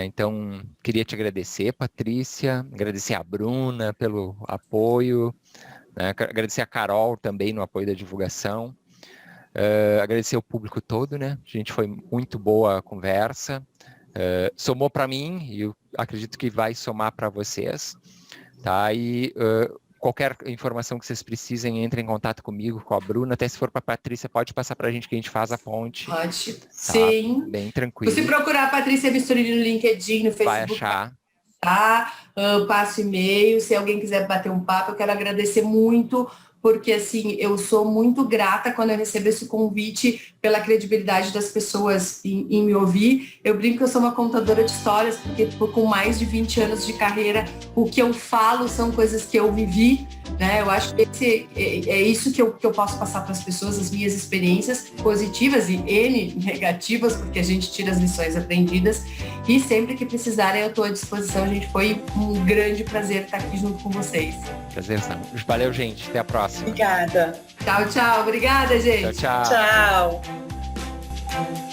Então, queria te agradecer, Patrícia, agradecer a Bruna pelo apoio, né? Agradecer a Carol também no apoio da divulgação, agradecer o público todo, né? A gente foi muito boa a conversa, somou para mim e eu acredito que vai somar para vocês, tá? E qualquer informação que vocês precisem, entrem em contato comigo, com a Bruna, até se for para a Patrícia, pode passar para a gente que a gente faz a ponte. Pode, tá? sim. Bem tranquilo. Se procurar a Patrícia Misturini no LinkedIn, no Facebook, vai achar. Passo e-mail, se alguém quiser bater um papo, eu quero agradecer muito, porque assim, eu sou muito grata quando eu recebo esse convite pela credibilidade das pessoas em me ouvir. Eu brinco que eu sou uma contadora de histórias, porque com mais de 20 anos de carreira, o que eu falo são coisas que eu vivi, né? Eu acho que é isso que eu posso passar para as pessoas, as minhas experiências positivas e N negativas, porque a gente tira as lições aprendidas. E sempre que precisarem, eu estou à disposição. Gente, foi um grande prazer estar aqui junto com vocês. Prazerzão. Valeu, gente. Até a próxima. Obrigada. Tchau, tchau. Obrigada, gente. Tchau, tchau. Tchau.